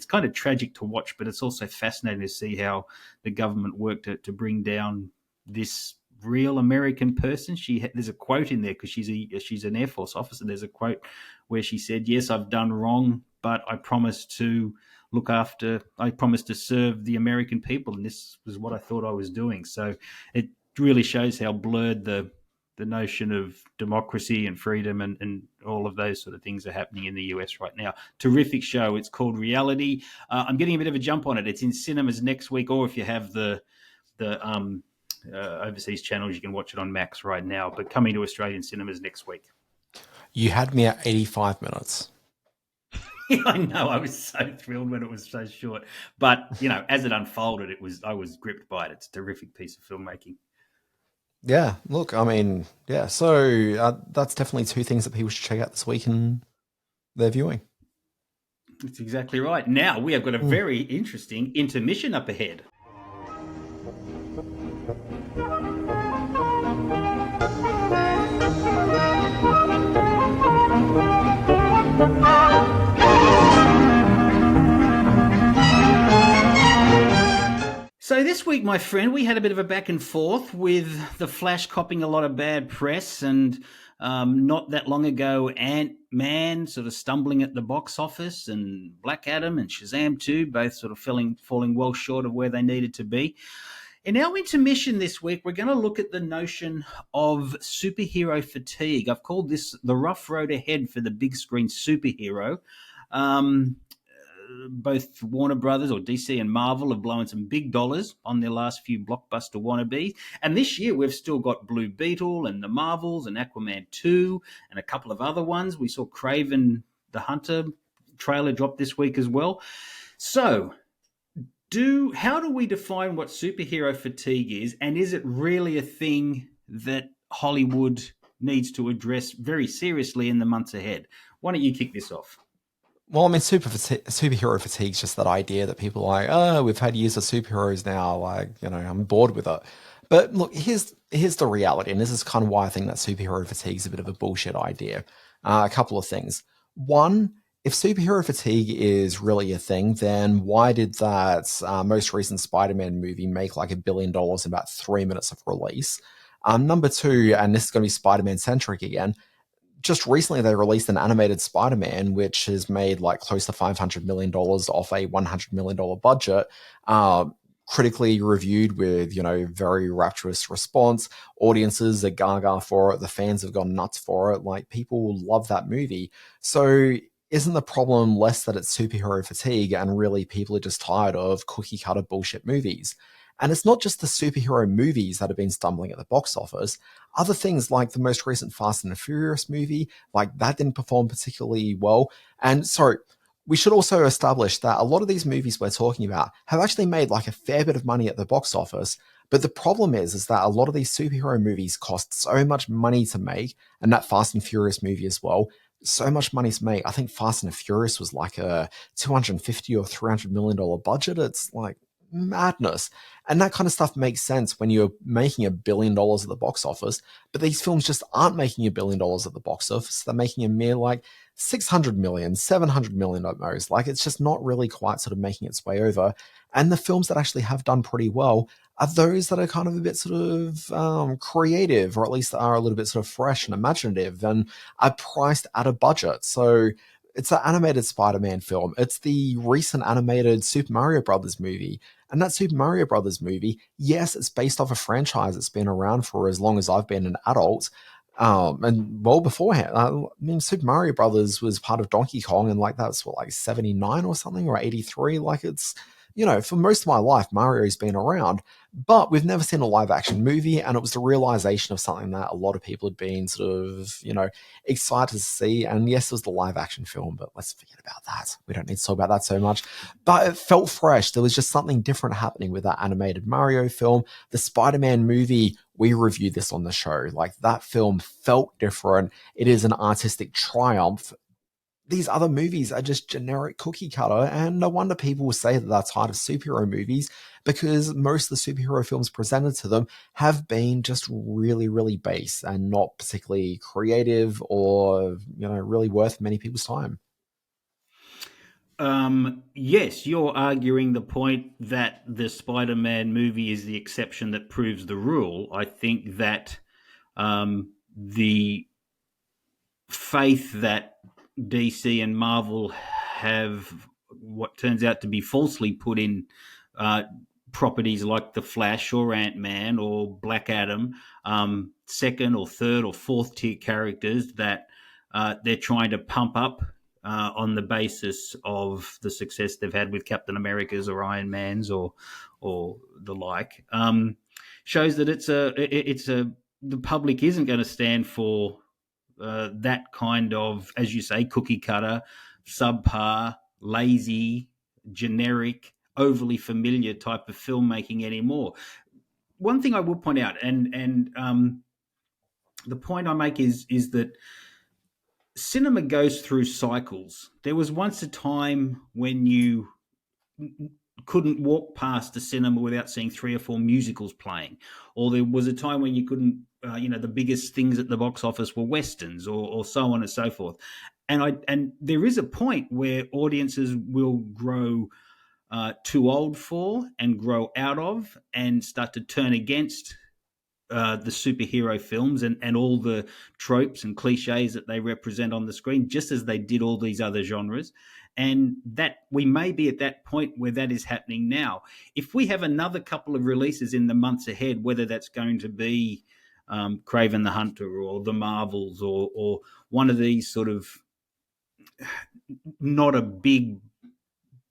Speaker 6: kind of tragic to watch, but it's also fascinating to see how the government worked to bring down this real American person. There's a quote in there because she's an Air Force officer. There's a quote where she said, "Yes, I've done wrong, but I promise to serve the American people, and this was what I thought I was doing." So it really shows how blurred the notion of democracy and freedom and all of those sort of things are happening in the US right now. Terrific show. It's called Reality. I'm getting a bit of a jump on it. It's in cinemas next week, or if you have the overseas channels, you can watch it on Max right now, but coming to Australian cinemas next week.
Speaker 5: You had me at 85 minutes.
Speaker 6: I know, I was so thrilled when it was so short, but as it unfolded, I was gripped by it. It's a terrific piece of filmmaking.
Speaker 5: Yeah, look, I mean, yeah, so that's definitely two things that people should check out this week in their viewing.
Speaker 6: That's exactly right. Now we have got a very interesting intermission up ahead. So this week, my friend, we had a bit of a back and forth with The Flash copping a lot of bad press, and not that long ago, Ant-Man sort of stumbling at the box office, and Black Adam and Shazam 2 both sort of falling well short of where they needed to be. In our intermission this week, we're going to look at the notion of superhero fatigue. I've called this the rough road ahead for the big screen superhero. Both Warner Brothers, or DC, and Marvel have blown some big dollars on their last few blockbuster wannabes. And this year we've still got Blue Beetle and the Marvels and Aquaman 2 and a couple of other ones. We saw Kraven the Hunter trailer drop this week as well. So how do we define what superhero fatigue is, and is it really a thing that Hollywood needs to address very seriously in the months ahead? Why don't you kick this off?
Speaker 5: Well, I mean, superhero fatigue is just that idea that people are like, oh, we've had years of superheroes now, like, I'm bored with it. But look, here's the reality, and this is kind of why I think that superhero fatigue is a bit of a bullshit idea. A couple of things. One, if superhero fatigue is really a thing, then why did that most recent Spider-Man movie make like $1 billion in about 3 minutes of release? Number two, and this is going to be Spider-Man centric again, just recently they released an animated Spider-Man, which has made like close to $500 million off a $100 million budget, critically reviewed with, very rapturous response. Audiences are gaga for it. The fans have gone nuts for it. Like, people love that movie. So isn't the problem less that it's superhero fatigue and really people are just tired of cookie cutter bullshit movies? And it's not just the superhero movies that have been stumbling at the box office. Other things like the most recent Fast and the Furious movie, like that didn't perform particularly well. And so we should also establish that a lot of these movies we're talking about have actually made like a fair bit of money at the box office. But the problem is that a lot of these superhero movies cost so much money to make, and that Fast and Furious movie as well, so much money to make. I think Fast and the Furious was like a $250 or $300 million budget. It's like, madness. And that kind of stuff makes sense when you're making $1 billion at the box office, but these films just aren't making $1 billion at the box office. They're making a mere like 600 million, 700 million at most. Like, it's just not really quite sort of making its way over. And the films that actually have done pretty well are those that are kind of a bit sort of creative, or at least are a little bit sort of fresh and imaginative and are priced at a budget. So it's an animated Spider-Man film. It's the recent animated Super Mario Brothers movie. And that Super Mario Brothers movie, yes, it's based off a franchise that's been around for as long as I've been an adult. And well beforehand. I mean, Super Mario Brothers was part of Donkey Kong, and like that's what, like 79 or something, or 83. Like, it's, you know, for most of my life, Mario's been around, but we've never seen a live action movie. And it was the realization of something that a lot of people had been sort of, you know, excited to see. And yes, it was the live action film, but let's forget about that. We don't need to talk about that so much. But it felt fresh. There was just something different happening with that animated Mario film. The Spider-Man movie, we reviewed this on the show. Like, that film felt different. It is an artistic triumph. These other movies are just generic cookie cutter, and no wonder people will say that they're tired of superhero movies, because most of the superhero films presented to them have been just really, really base and not particularly creative or, you know, really worth many people's time.
Speaker 6: Yes, you're arguing the point that the Spider-Man movie is the exception that proves the rule. I think that the faith that DC and Marvel have what turns out to be falsely put in properties like The Flash or Ant-Man or Black Adam, second or third or fourth tier characters that they're trying to pump up on the basis of the success they've had with Captain America's or Iron Man's or the like, shows that the public isn't going to stand for that kind of, as you say, cookie cutter, subpar, lazy, generic, overly familiar type of filmmaking anymore. One thing I will point out, and the point I make is that cinema goes through cycles. There was once a time when you couldn't walk past the cinema without seeing 3 or 4 musicals playing, or there was a time when you couldn't, the biggest things at the box office were westerns, or so on and so forth. And there is a point where audiences will grow too old for and grow out of and start to turn against the superhero films and all the tropes and cliches that they represent on the screen, just as they did all these other genres. And that we may be at that point where that is happening now. If we have another couple of releases in the months ahead, whether that's going to be Kraven the Hunter or the Marvels or one of these sort of not a big,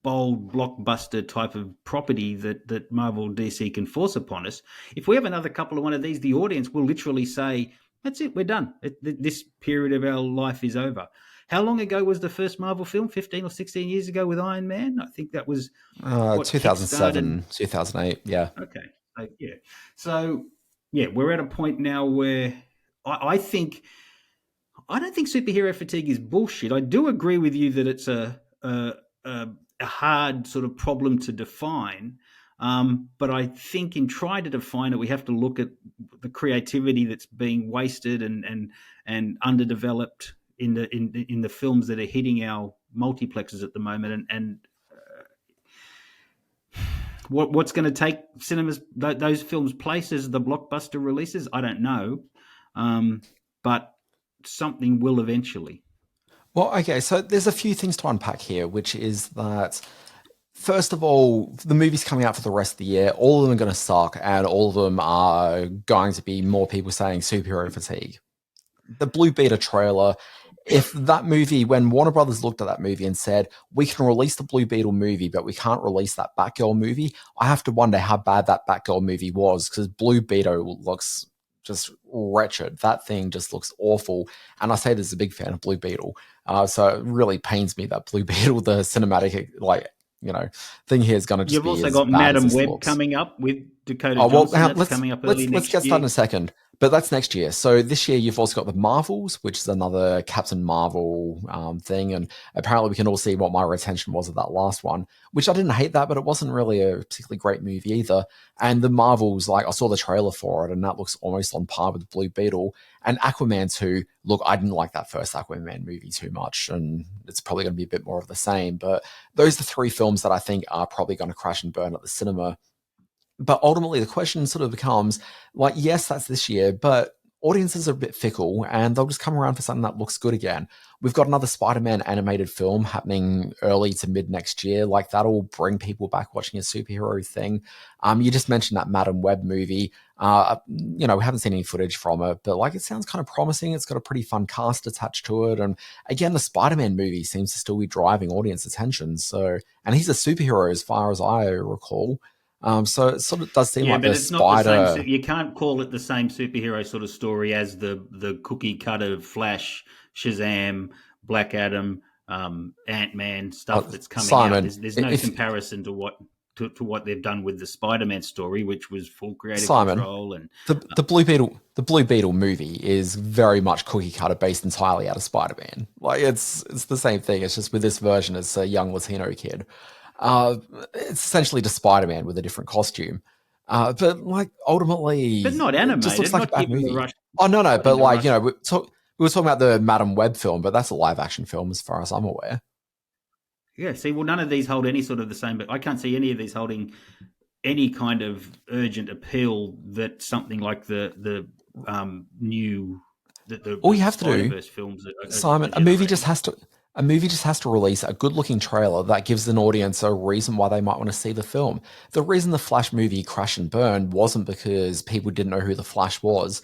Speaker 6: bold blockbuster type of property that Marvel DC can force upon us, if we have another couple of one of these, the audience will literally say, that's it, we're done. This period of our life is over. How long ago was the first Marvel film? 15 or 16 years ago with Iron Man? I think that was
Speaker 5: 2007, 2008, yeah.
Speaker 6: Okay, So, we're at a point now where I don't think superhero fatigue is bullshit. I do agree with you that it's a hard sort of problem to define. But I think in trying to define it, we have to look at the creativity that's being wasted and underdeveloped in the films that are hitting our multiplexes at the moment. And what's going to take cinemas those films places, the blockbuster releases? I don't know, but something will eventually.
Speaker 5: Well, okay, so there's a few things to unpack here, which is that, first of all, the movies coming out for the rest of the year, all of them are going to suck, and all of them are going to be more people saying superhero fatigue. The Blue Beetle trailer, if that movie, when Warner Brothers looked at that movie and said, we can release the Blue Beetle movie, but we can't release that Batgirl movie, I have to wonder how bad that Batgirl movie was, because Blue Beetle looks just wretched. That thing just looks awful. And I say this as a big fan of Blue Beetle. So it really pains me that Blue Beetle, the cinematic, thing here is going to just be.
Speaker 6: You've also got Madam Web coming up with Dakota Johnson. That's coming up early next year.
Speaker 5: Let's get started in a second. But that's next year. So this year you've also got the Marvels, which is another Captain Marvel thing. And apparently we can all see what my retention was of that last one, which I didn't hate that, but it wasn't really a particularly great movie either. And the Marvels, like I saw the trailer for it and that looks almost on par with Blue Beetle. And Aquaman 2, look, I didn't like that first Aquaman movie too much. And it's probably going to be a bit more of the same. But those are the three films that I think are probably going to crash and burn at the cinema. But ultimately, the question sort of becomes, like, yes, that's this year, but audiences are a bit fickle and they'll just come around for something that looks good again. We've got another Spider-Man animated film happening early to mid next year. Like, that'll bring people back watching a superhero thing. You just mentioned that Madam Web movie. We haven't seen any footage from it, but like, it sounds kind of promising. It's got a pretty fun cast attached to it. And again, the Spider-Man movie seems to still be driving audience attention. So, and he's a superhero as far as I recall. So it sort of does seem like
Speaker 6: but
Speaker 5: the
Speaker 6: it's
Speaker 5: Spider.
Speaker 6: not the same. You can't call it the same superhero sort of story as the cookie cutter Flash, Shazam, Black Adam, Ant-Man stuff that's coming
Speaker 5: Simon,
Speaker 6: out. There's no comparison to what they've done with the Spider-Man story, which was full creative control. And
Speaker 5: the Blue Beetle movie is very much cookie cutter, based entirely out of Spider-Man. Like, it's the same thing. It's just with this version, it's a young Latino kid. It's essentially just Spider-Man with a different costume. But like, ultimately,
Speaker 6: but not animated.
Speaker 5: It just looks like
Speaker 6: not
Speaker 5: a bad movie. Oh no, but like, we were talking about the Madam Web film, but that's a live action film as far as I'm aware.
Speaker 6: Yeah, see, well, none of these hold any sort of the same, but I can't see any of these holding any kind of urgent appeal that something like the new
Speaker 5: all you have to do,
Speaker 6: films
Speaker 5: Simon, a movie just has to release a good-looking trailer that gives an audience a reason why they might want to see the film. The reason the Flash movie crashed and burned wasn't because people didn't know who the Flash was.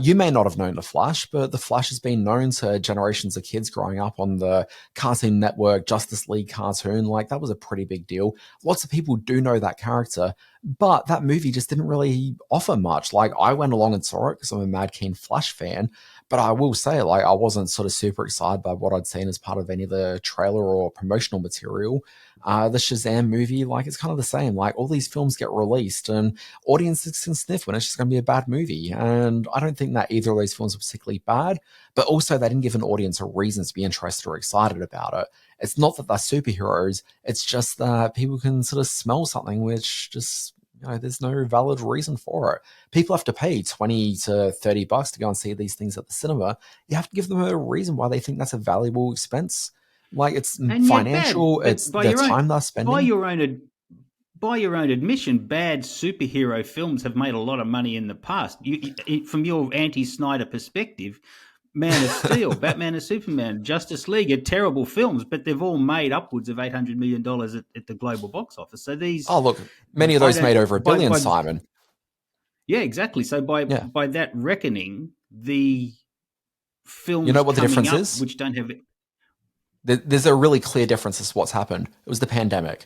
Speaker 5: You may not have known the Flash, but the Flash has been known to generations of kids growing up on the Cartoon Network Justice League cartoon. Like, that was a pretty big deal. Lots of people do know that character, but that movie just didn't really offer much. Like, I went along and saw it because I'm a mad keen Flash fan, but I will say, like, I wasn't sort of super excited by what I'd seen as part of any of the trailer or promotional material. The Shazam movie, like, it's kind of the same. Like, all these films get released and audiences can sniff when it's just going to be a bad movie. And I don't think that either of those films were particularly bad, but also they didn't give an audience a reason to be interested or excited about it. It's not that they're superheroes. It's just that people can sort of smell something which just, there's no valid reason for it. People have to pay $20 to $30 to go and see these things at the cinema. You have to give them a reason why they think that's a valuable expense. Like, it's financial, it's the time they're spending.
Speaker 6: By your own admission, bad superhero films have made a lot of money in the past. From your anti-Snyder perspective, Man of Steel, Batman and Superman, Justice League are terrible films, but they've all made upwards of $800 million at the global box office. So these...
Speaker 5: Oh, look, many of those made over $1 billion, Simon.
Speaker 6: Yeah, exactly. So by that reckoning, the films
Speaker 5: you know what the difference
Speaker 6: up,
Speaker 5: is?
Speaker 6: Which don't have...
Speaker 5: There's a really clear difference as to what's happened. It was the pandemic.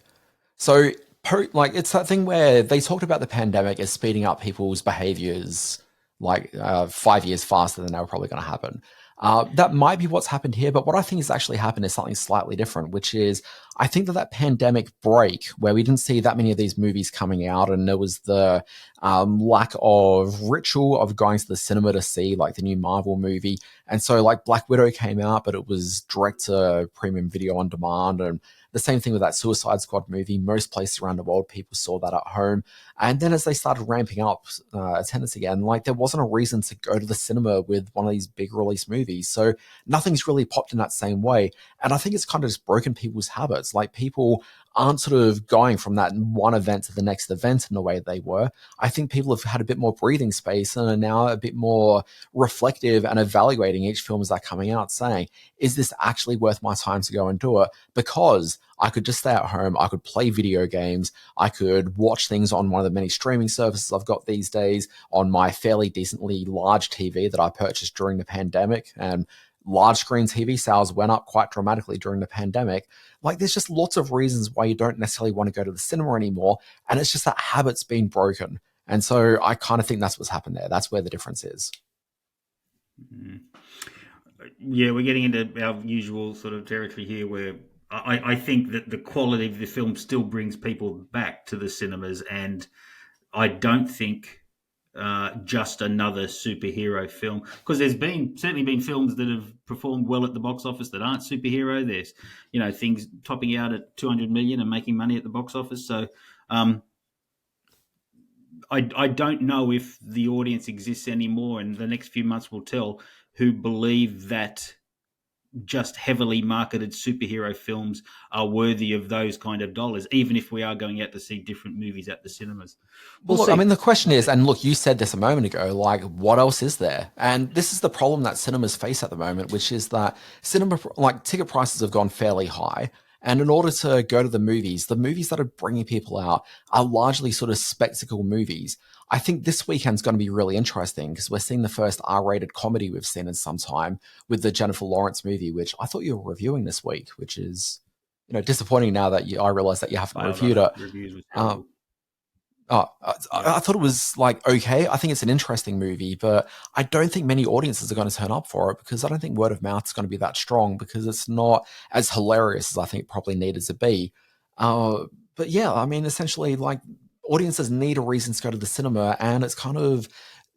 Speaker 5: So, it's that thing where they talked about the pandemic as speeding up people's behaviors 5 years faster than they were probably going to happen. That might be what's happened here, but what I think has actually happened is something slightly different, which is I think that pandemic break where we didn't see that many of these movies coming out and there was the lack of ritual of going to the cinema to see like the new Marvel movie. And so like Black Widow came out, but it was direct to premium video on demand. And the same thing with that Suicide Squad movie. Most places around the world, people saw that at home. And then as they started ramping up attendance again, like there wasn't a reason to go to the cinema with one of these big release movies. So nothing's really popped in that same way. And I think it's kind of just broken people's habits. Like people aren't sort of going from that one event to the next event in the way they were. I think people have had a bit more breathing space and are now a bit more reflective and evaluating each film as they're coming out, saying, is this actually worth my time to go and do it? Because I could just stay at home, I could play video games, I could watch things on one of the many streaming services I've got these days, on my fairly decently large TV that I purchased during the pandemic, and large screen TV sales went up quite dramatically during the pandemic. Like there's just lots of reasons why you don't necessarily want to go to the cinema anymore, and it's just that habit's been broken. And so I kind of think that's what's happened there. That's where the difference is.
Speaker 6: Mm-hmm. Yeah, we're getting into our usual sort of territory here where I think that the quality of the film still brings people back to the cinemas, and I don't think just another superhero film, because there's certainly been films that have performed well at the box office that aren't superhero. There's things topping out at 200 million and making money at the box office. So I don't know if the audience exists anymore, and the next few months will tell, who believe that just heavily marketed superhero films are worthy of those kind of dollars, even if we are going out to see different movies at the cinemas.
Speaker 5: Well, look, I mean, the question is, and look, you said this a moment ago, like, what else is there? And this is the problem that cinemas face at the moment, which is that ticket prices have gone fairly high. And in order to go to the movies that are bringing people out are largely sort of spectacle movies. I think this weekend's going to be really interesting because we're seeing the first R-rated comedy we've seen in some time with the Jennifer Lawrence movie, which I thought you were reviewing this week, which is, disappointing now that I realize that you haven't reviewed it. I thought it was okay. I think it's an interesting movie, but I don't think many audiences are going to turn up for it because I don't think word of mouth is going to be that strong because it's not as hilarious as I think it probably needed to be. But yeah, I mean, essentially, audiences need a reason to go to the cinema, and it's kind of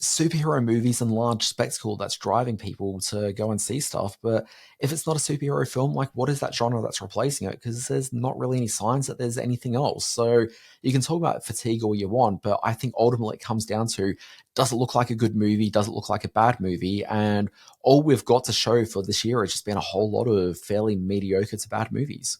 Speaker 5: superhero movies and large spectacle that's driving people to go and see stuff. But if it's not a superhero film, what is that genre that's replacing it? Because there's not really any signs that there's anything else. So you can talk about fatigue all you want, but I think ultimately it comes down to, does it look like a good movie? Does it look like a bad movie? And all we've got to show for this year has just been a whole lot of fairly mediocre to bad movies.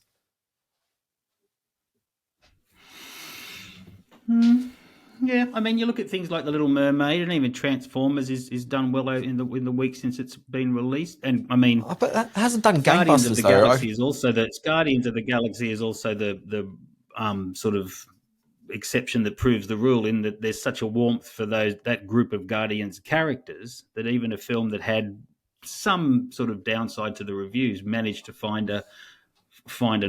Speaker 6: Yeah, I mean, you look at things like The Little Mermaid, and even Transformers is done well in the week since it's been released. And I mean,
Speaker 5: but that hasn't done
Speaker 6: Guardians of
Speaker 5: gangbusters
Speaker 6: the
Speaker 5: though.
Speaker 6: Galaxy is also the sort of exception that proves the rule, in that there's such a warmth for that group of Guardians characters that even a film that had some sort of downside to the reviews managed to find an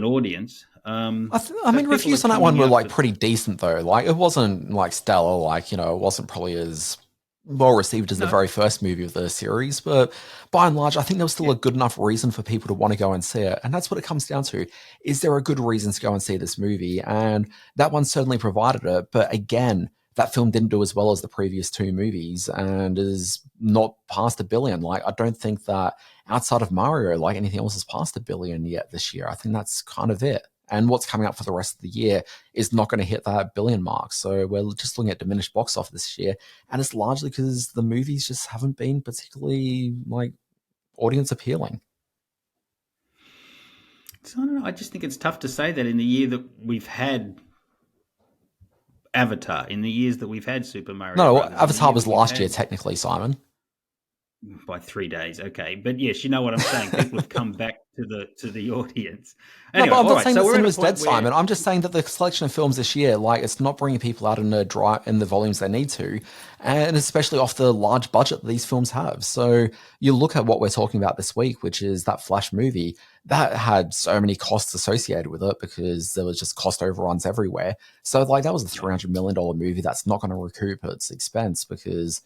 Speaker 6: audience. I
Speaker 5: mean, reviews on that one were pretty decent though. It wasn't stellar. It wasn't probably as well received as the very first movie of the series, but by and large, I think there was still a good enough reason for people to want to go and see it. And that's what it comes down to. Is there a good reason to go and see this movie? And that one certainly provided it. But again, that film didn't do as well as the previous two movies and is not past $1 billion. I don't think that outside of Mario, anything else has passed $1 billion yet this year. I think that's kind of it. And what's coming up for the rest of the year is not going to hit that $1 billion mark. So we're just looking at diminished box office this year. And it's largely because the movies just haven't been particularly audience appealing.
Speaker 6: So I don't know. I just think it's tough to say that in the year that we've had Avatar, in the years that we've had Super Mario.
Speaker 5: No, Avatar was last year technically, Simon.
Speaker 6: By 3 days, okay, but yes, you know what I'm saying. People have come back to the audience.
Speaker 5: Anyway, no, but I'm not saying the cinema's dead, Simon. I'm just saying that the selection of films this year, it's not bringing people out in the volumes they need to, and especially off the large budget that these films have. So you look at what we're talking about this week, which is that Flash movie that had so many costs associated with it because there was just cost overruns everywhere. So that was a $300 million movie that's not going to recoup its expense because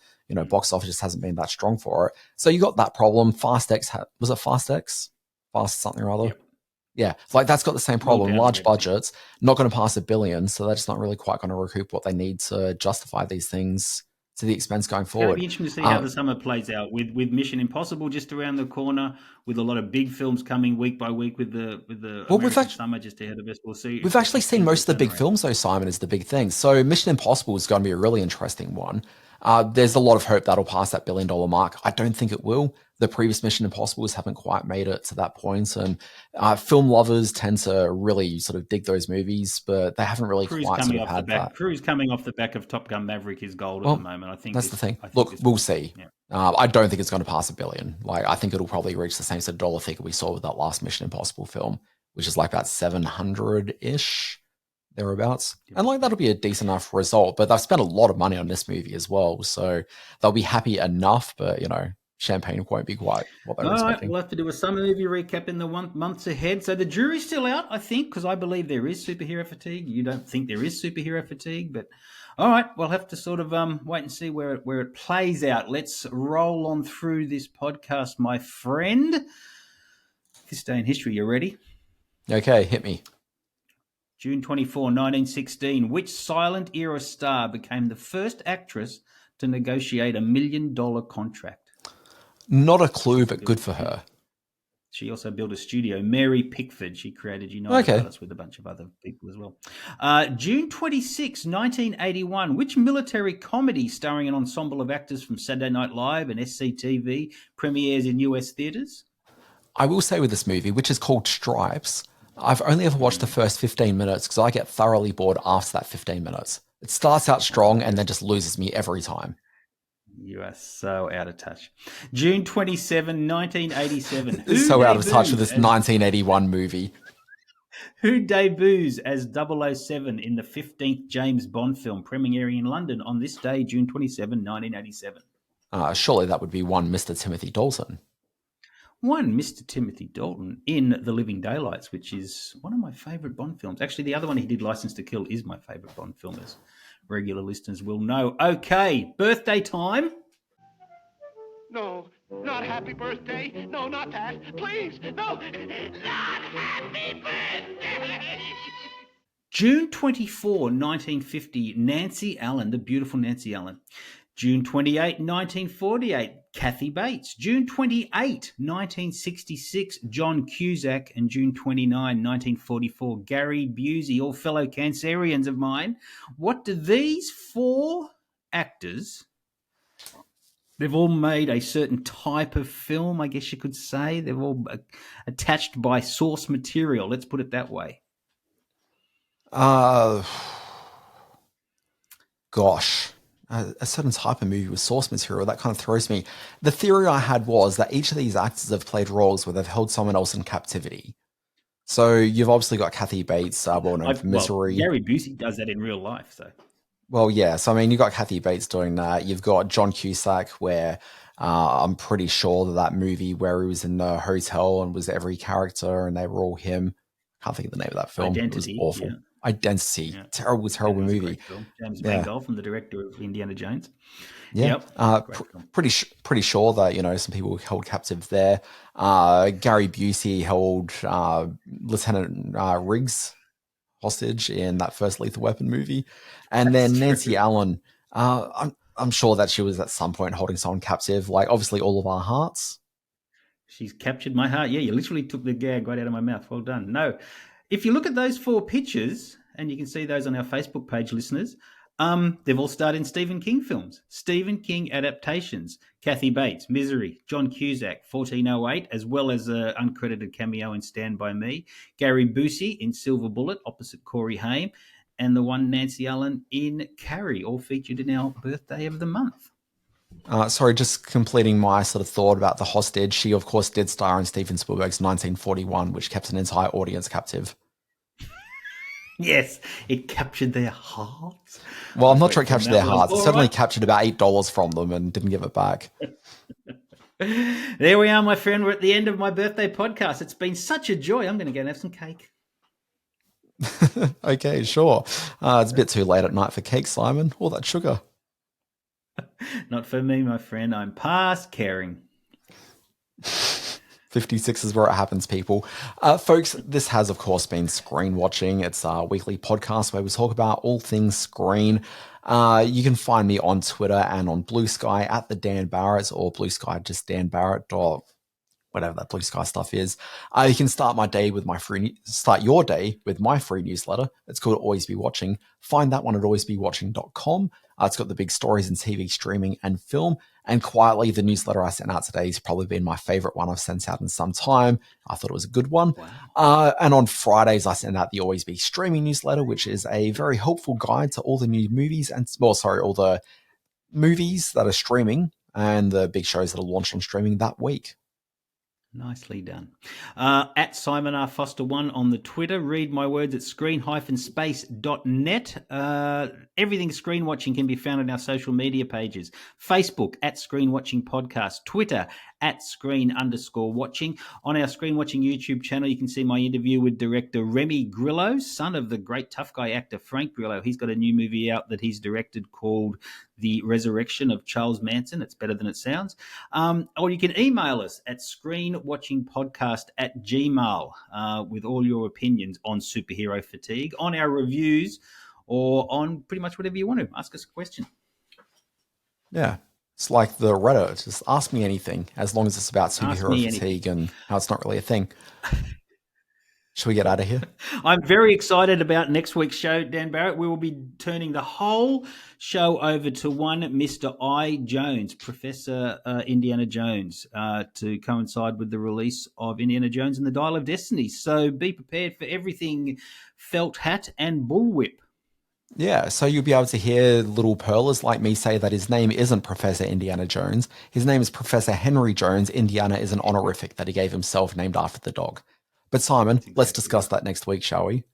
Speaker 5: box office just hasn't been that strong for it. So you got that problem. Fast X, was it Fast X? Fast something or other? Yep. Yeah. That's got the same problem. Large budgets, not going to pass $1 billion. So they're just not really quite going to recoup what they need to justify these things to the expense going forward.
Speaker 6: It'll be interesting to see how the summer plays out with Mission Impossible just around the corner, with a lot of big films coming week by week with the American summer just ahead of us. We'll see. We've
Speaker 5: actually seen most of the big films though, Simon, is the big thing. So Mission Impossible is going to be a really interesting one. There's a lot of hope that'll pass that $1 billion mark. I don't think it will. The previous Mission Impossibles haven't quite made it to that point, and film lovers tend to really sort of dig those movies, but they haven't really quite sort of had that.
Speaker 6: Cruise coming off the back of Top Gun Maverick is gold at the moment. I think
Speaker 5: that's the thing. Look, we'll see. Yeah. I don't think it's going to pass $1 billion. I think it'll probably reach the same sort of dollar figure we saw with that last Mission Impossible film, which is about 700-ish. Thereabouts. And that'll be a decent enough result, but they've spent a lot of money on this movie as well, so they'll be happy enough, but champagne won't be quite what they're expecting.
Speaker 6: We'll have to do a summer movie recap in the months ahead. So the jury's still out, I think, because I believe there is superhero fatigue. You don't think there is superhero fatigue, but all right, we'll have to sort of wait and see where it plays out. Let's roll on through this podcast, my friend. This day in history, you ready?
Speaker 5: Okay, hit me.
Speaker 6: June 24, 1916, which silent era star became the first actress to negotiate $1 million contract.
Speaker 5: Not a clue, but good for her.
Speaker 6: She also built a studio. Mary Pickford, she created United Artists with a bunch of other people as well. June 26, 1981. Which military comedy starring an ensemble of actors from Saturday Night Live and SCTV premieres in US theatres?
Speaker 5: I will say with this movie, which is called Stripes, I've only ever watched the first 15 minutes because I get thoroughly bored after that 15 minutes. It starts out strong and then just loses me every time.
Speaker 6: You are so out of touch. June 27, 1987.
Speaker 5: So out of touch with this 1981 movie.
Speaker 6: Who debuts as 007 in the 15th James Bond film, premiering in London on this day, June 27, 1987?
Speaker 5: Surely that would be one Mr. Timothy Dalton.
Speaker 6: One Mr. Timothy Dalton in The Living Daylights, which is one of my favourite Bond films. Actually, the other one he did, License to Kill, is my favourite Bond film, as regular listeners will know. Okay, birthday time.
Speaker 2: No, not happy birthday. No, not that. Please, no, not happy birthday.
Speaker 6: June 24, 1950, Nancy Allen, the beautiful Nancy Allen. June 28, 1948, Kathy Bates. June 28, 1966, John Cusack. And June 29, 1944, Gary Busey, all fellow Cancerians of mine. What do these four actors... They've all made a certain type of film, I guess you could say. They're all attached by source material. Let's put it that way.
Speaker 5: Gosh. A certain type of movie with source material, that kind of throws me. The theory I had was that each of these actors have played roles where they've held someone else in captivity. So you've obviously got Kathy Bates, well known for Misery.
Speaker 6: Gary Busey does that in real life, so...
Speaker 5: Well, yeah. So, I mean, you've got Kathy Bates doing that. You've got John Cusack, where I'm pretty sure that movie where he was in the hotel and was every character and they were all him. Can't think of the name of that film.
Speaker 6: Identity.
Speaker 5: It was awful.
Speaker 6: Yeah.
Speaker 5: Identity. Yeah. Terrible movie.
Speaker 6: James Mangold from the director of Indiana Jones.
Speaker 5: Yeah. Yep. Pretty sure that, you know, some people were held captive there. Gary Busey held Lieutenant Riggs hostage in that first Lethal Weapon movie. And then Nancy Allen, I'm sure that she was at some point holding someone captive, like obviously All of Our Hearts.
Speaker 6: She's captured my heart. Yeah, you literally took the gag right out of my mouth. Well done. No, if you look at those four pictures, and you can see those on our Facebook page, listeners, they've all starred in Stephen King films, Stephen King adaptations. Kathy Bates, Misery, John Cusack, 1408, as well as an uncredited cameo in Stand By Me. Gary Busey in Silver Bullet, opposite Corey Haim, and the one Nancy Allen in Carrie, all featured in our birthday of the month.
Speaker 5: Sorry, just completing my sort of thought about the hostage. She, of course, did star in Steven Spielberg's 1941, which kept an entire audience captive.
Speaker 6: Yes, it captured their hearts.
Speaker 5: Well, I'm not sure it captured their hearts. It certainly captured about $8 from them and didn't give it back.
Speaker 6: There we are, my friend. We're at the end of my birthday podcast. It's been such a joy. I'm going to go and have some cake.
Speaker 5: Okay, sure. It's a bit too late at night for cake, Simon. All that sugar.
Speaker 6: Not for me, my friend. I'm past caring.
Speaker 5: 56 is where it happens, people. Folks, this has, of course, been Screen Watching. It's our weekly podcast where we talk about all things screen. You can find me on Twitter and on Blue Sky at the Dan Barrett, or Blue Sky just Dan Barrett, or whatever that Blue Sky stuff is. You can start your day with my free newsletter. It's called Always Be Watching. Find that one at alwaysbewatching.com. It's got the big stories in TV, streaming, and film. And quietly, the newsletter I sent out today has probably been my favorite one I've sent out in some time. I thought it was a good one. Wow. And on Fridays, I send out the Always Be Streaming newsletter, which is a very helpful guide to all the new movies all the movies that are streaming and the big shows that are launched on streaming that week.
Speaker 6: Nicely done. At Simon R. Foster 1 on the Twitter. Read my words at screen-space.net. Everything Screen Watching can be found on our social media pages. Facebook at Screen Watching Podcast. Twitter at Screen_Watching. On our Screen Watching YouTube channel, you can see my interview with director Remy Grillo, son of the great tough guy actor Frank Grillo. He's got a new movie out that he's directed called The Resurrection of Charles Manson. It's better than it sounds. Or you can email us at screenwatchingpodcast@gmail.com with all your opinions on superhero fatigue, on our reviews, or on pretty much whatever you want to. Ask us a question.
Speaker 5: Yeah. It's like the Reddit. Just ask me anything, as long as it's about superhero
Speaker 6: me
Speaker 5: fatigue and how it's not really a thing. Should we get out of here?
Speaker 6: I'm very excited about next week's show, Dan Barrett. We will be turning the whole show over to one Mr. I. Jones, Professor Indiana Jones, to coincide with the release of Indiana Jones and the Dial of Destiny. So be prepared for everything felt hat and bullwhip.
Speaker 5: Yeah, so you'll be able to hear little pearlers like me say that his name isn't Professor Indiana Jones. His name is Professor Henry Jones. Indiana is an honorific that he gave himself named after the dog. But Simon, let's discuss that next week, shall we?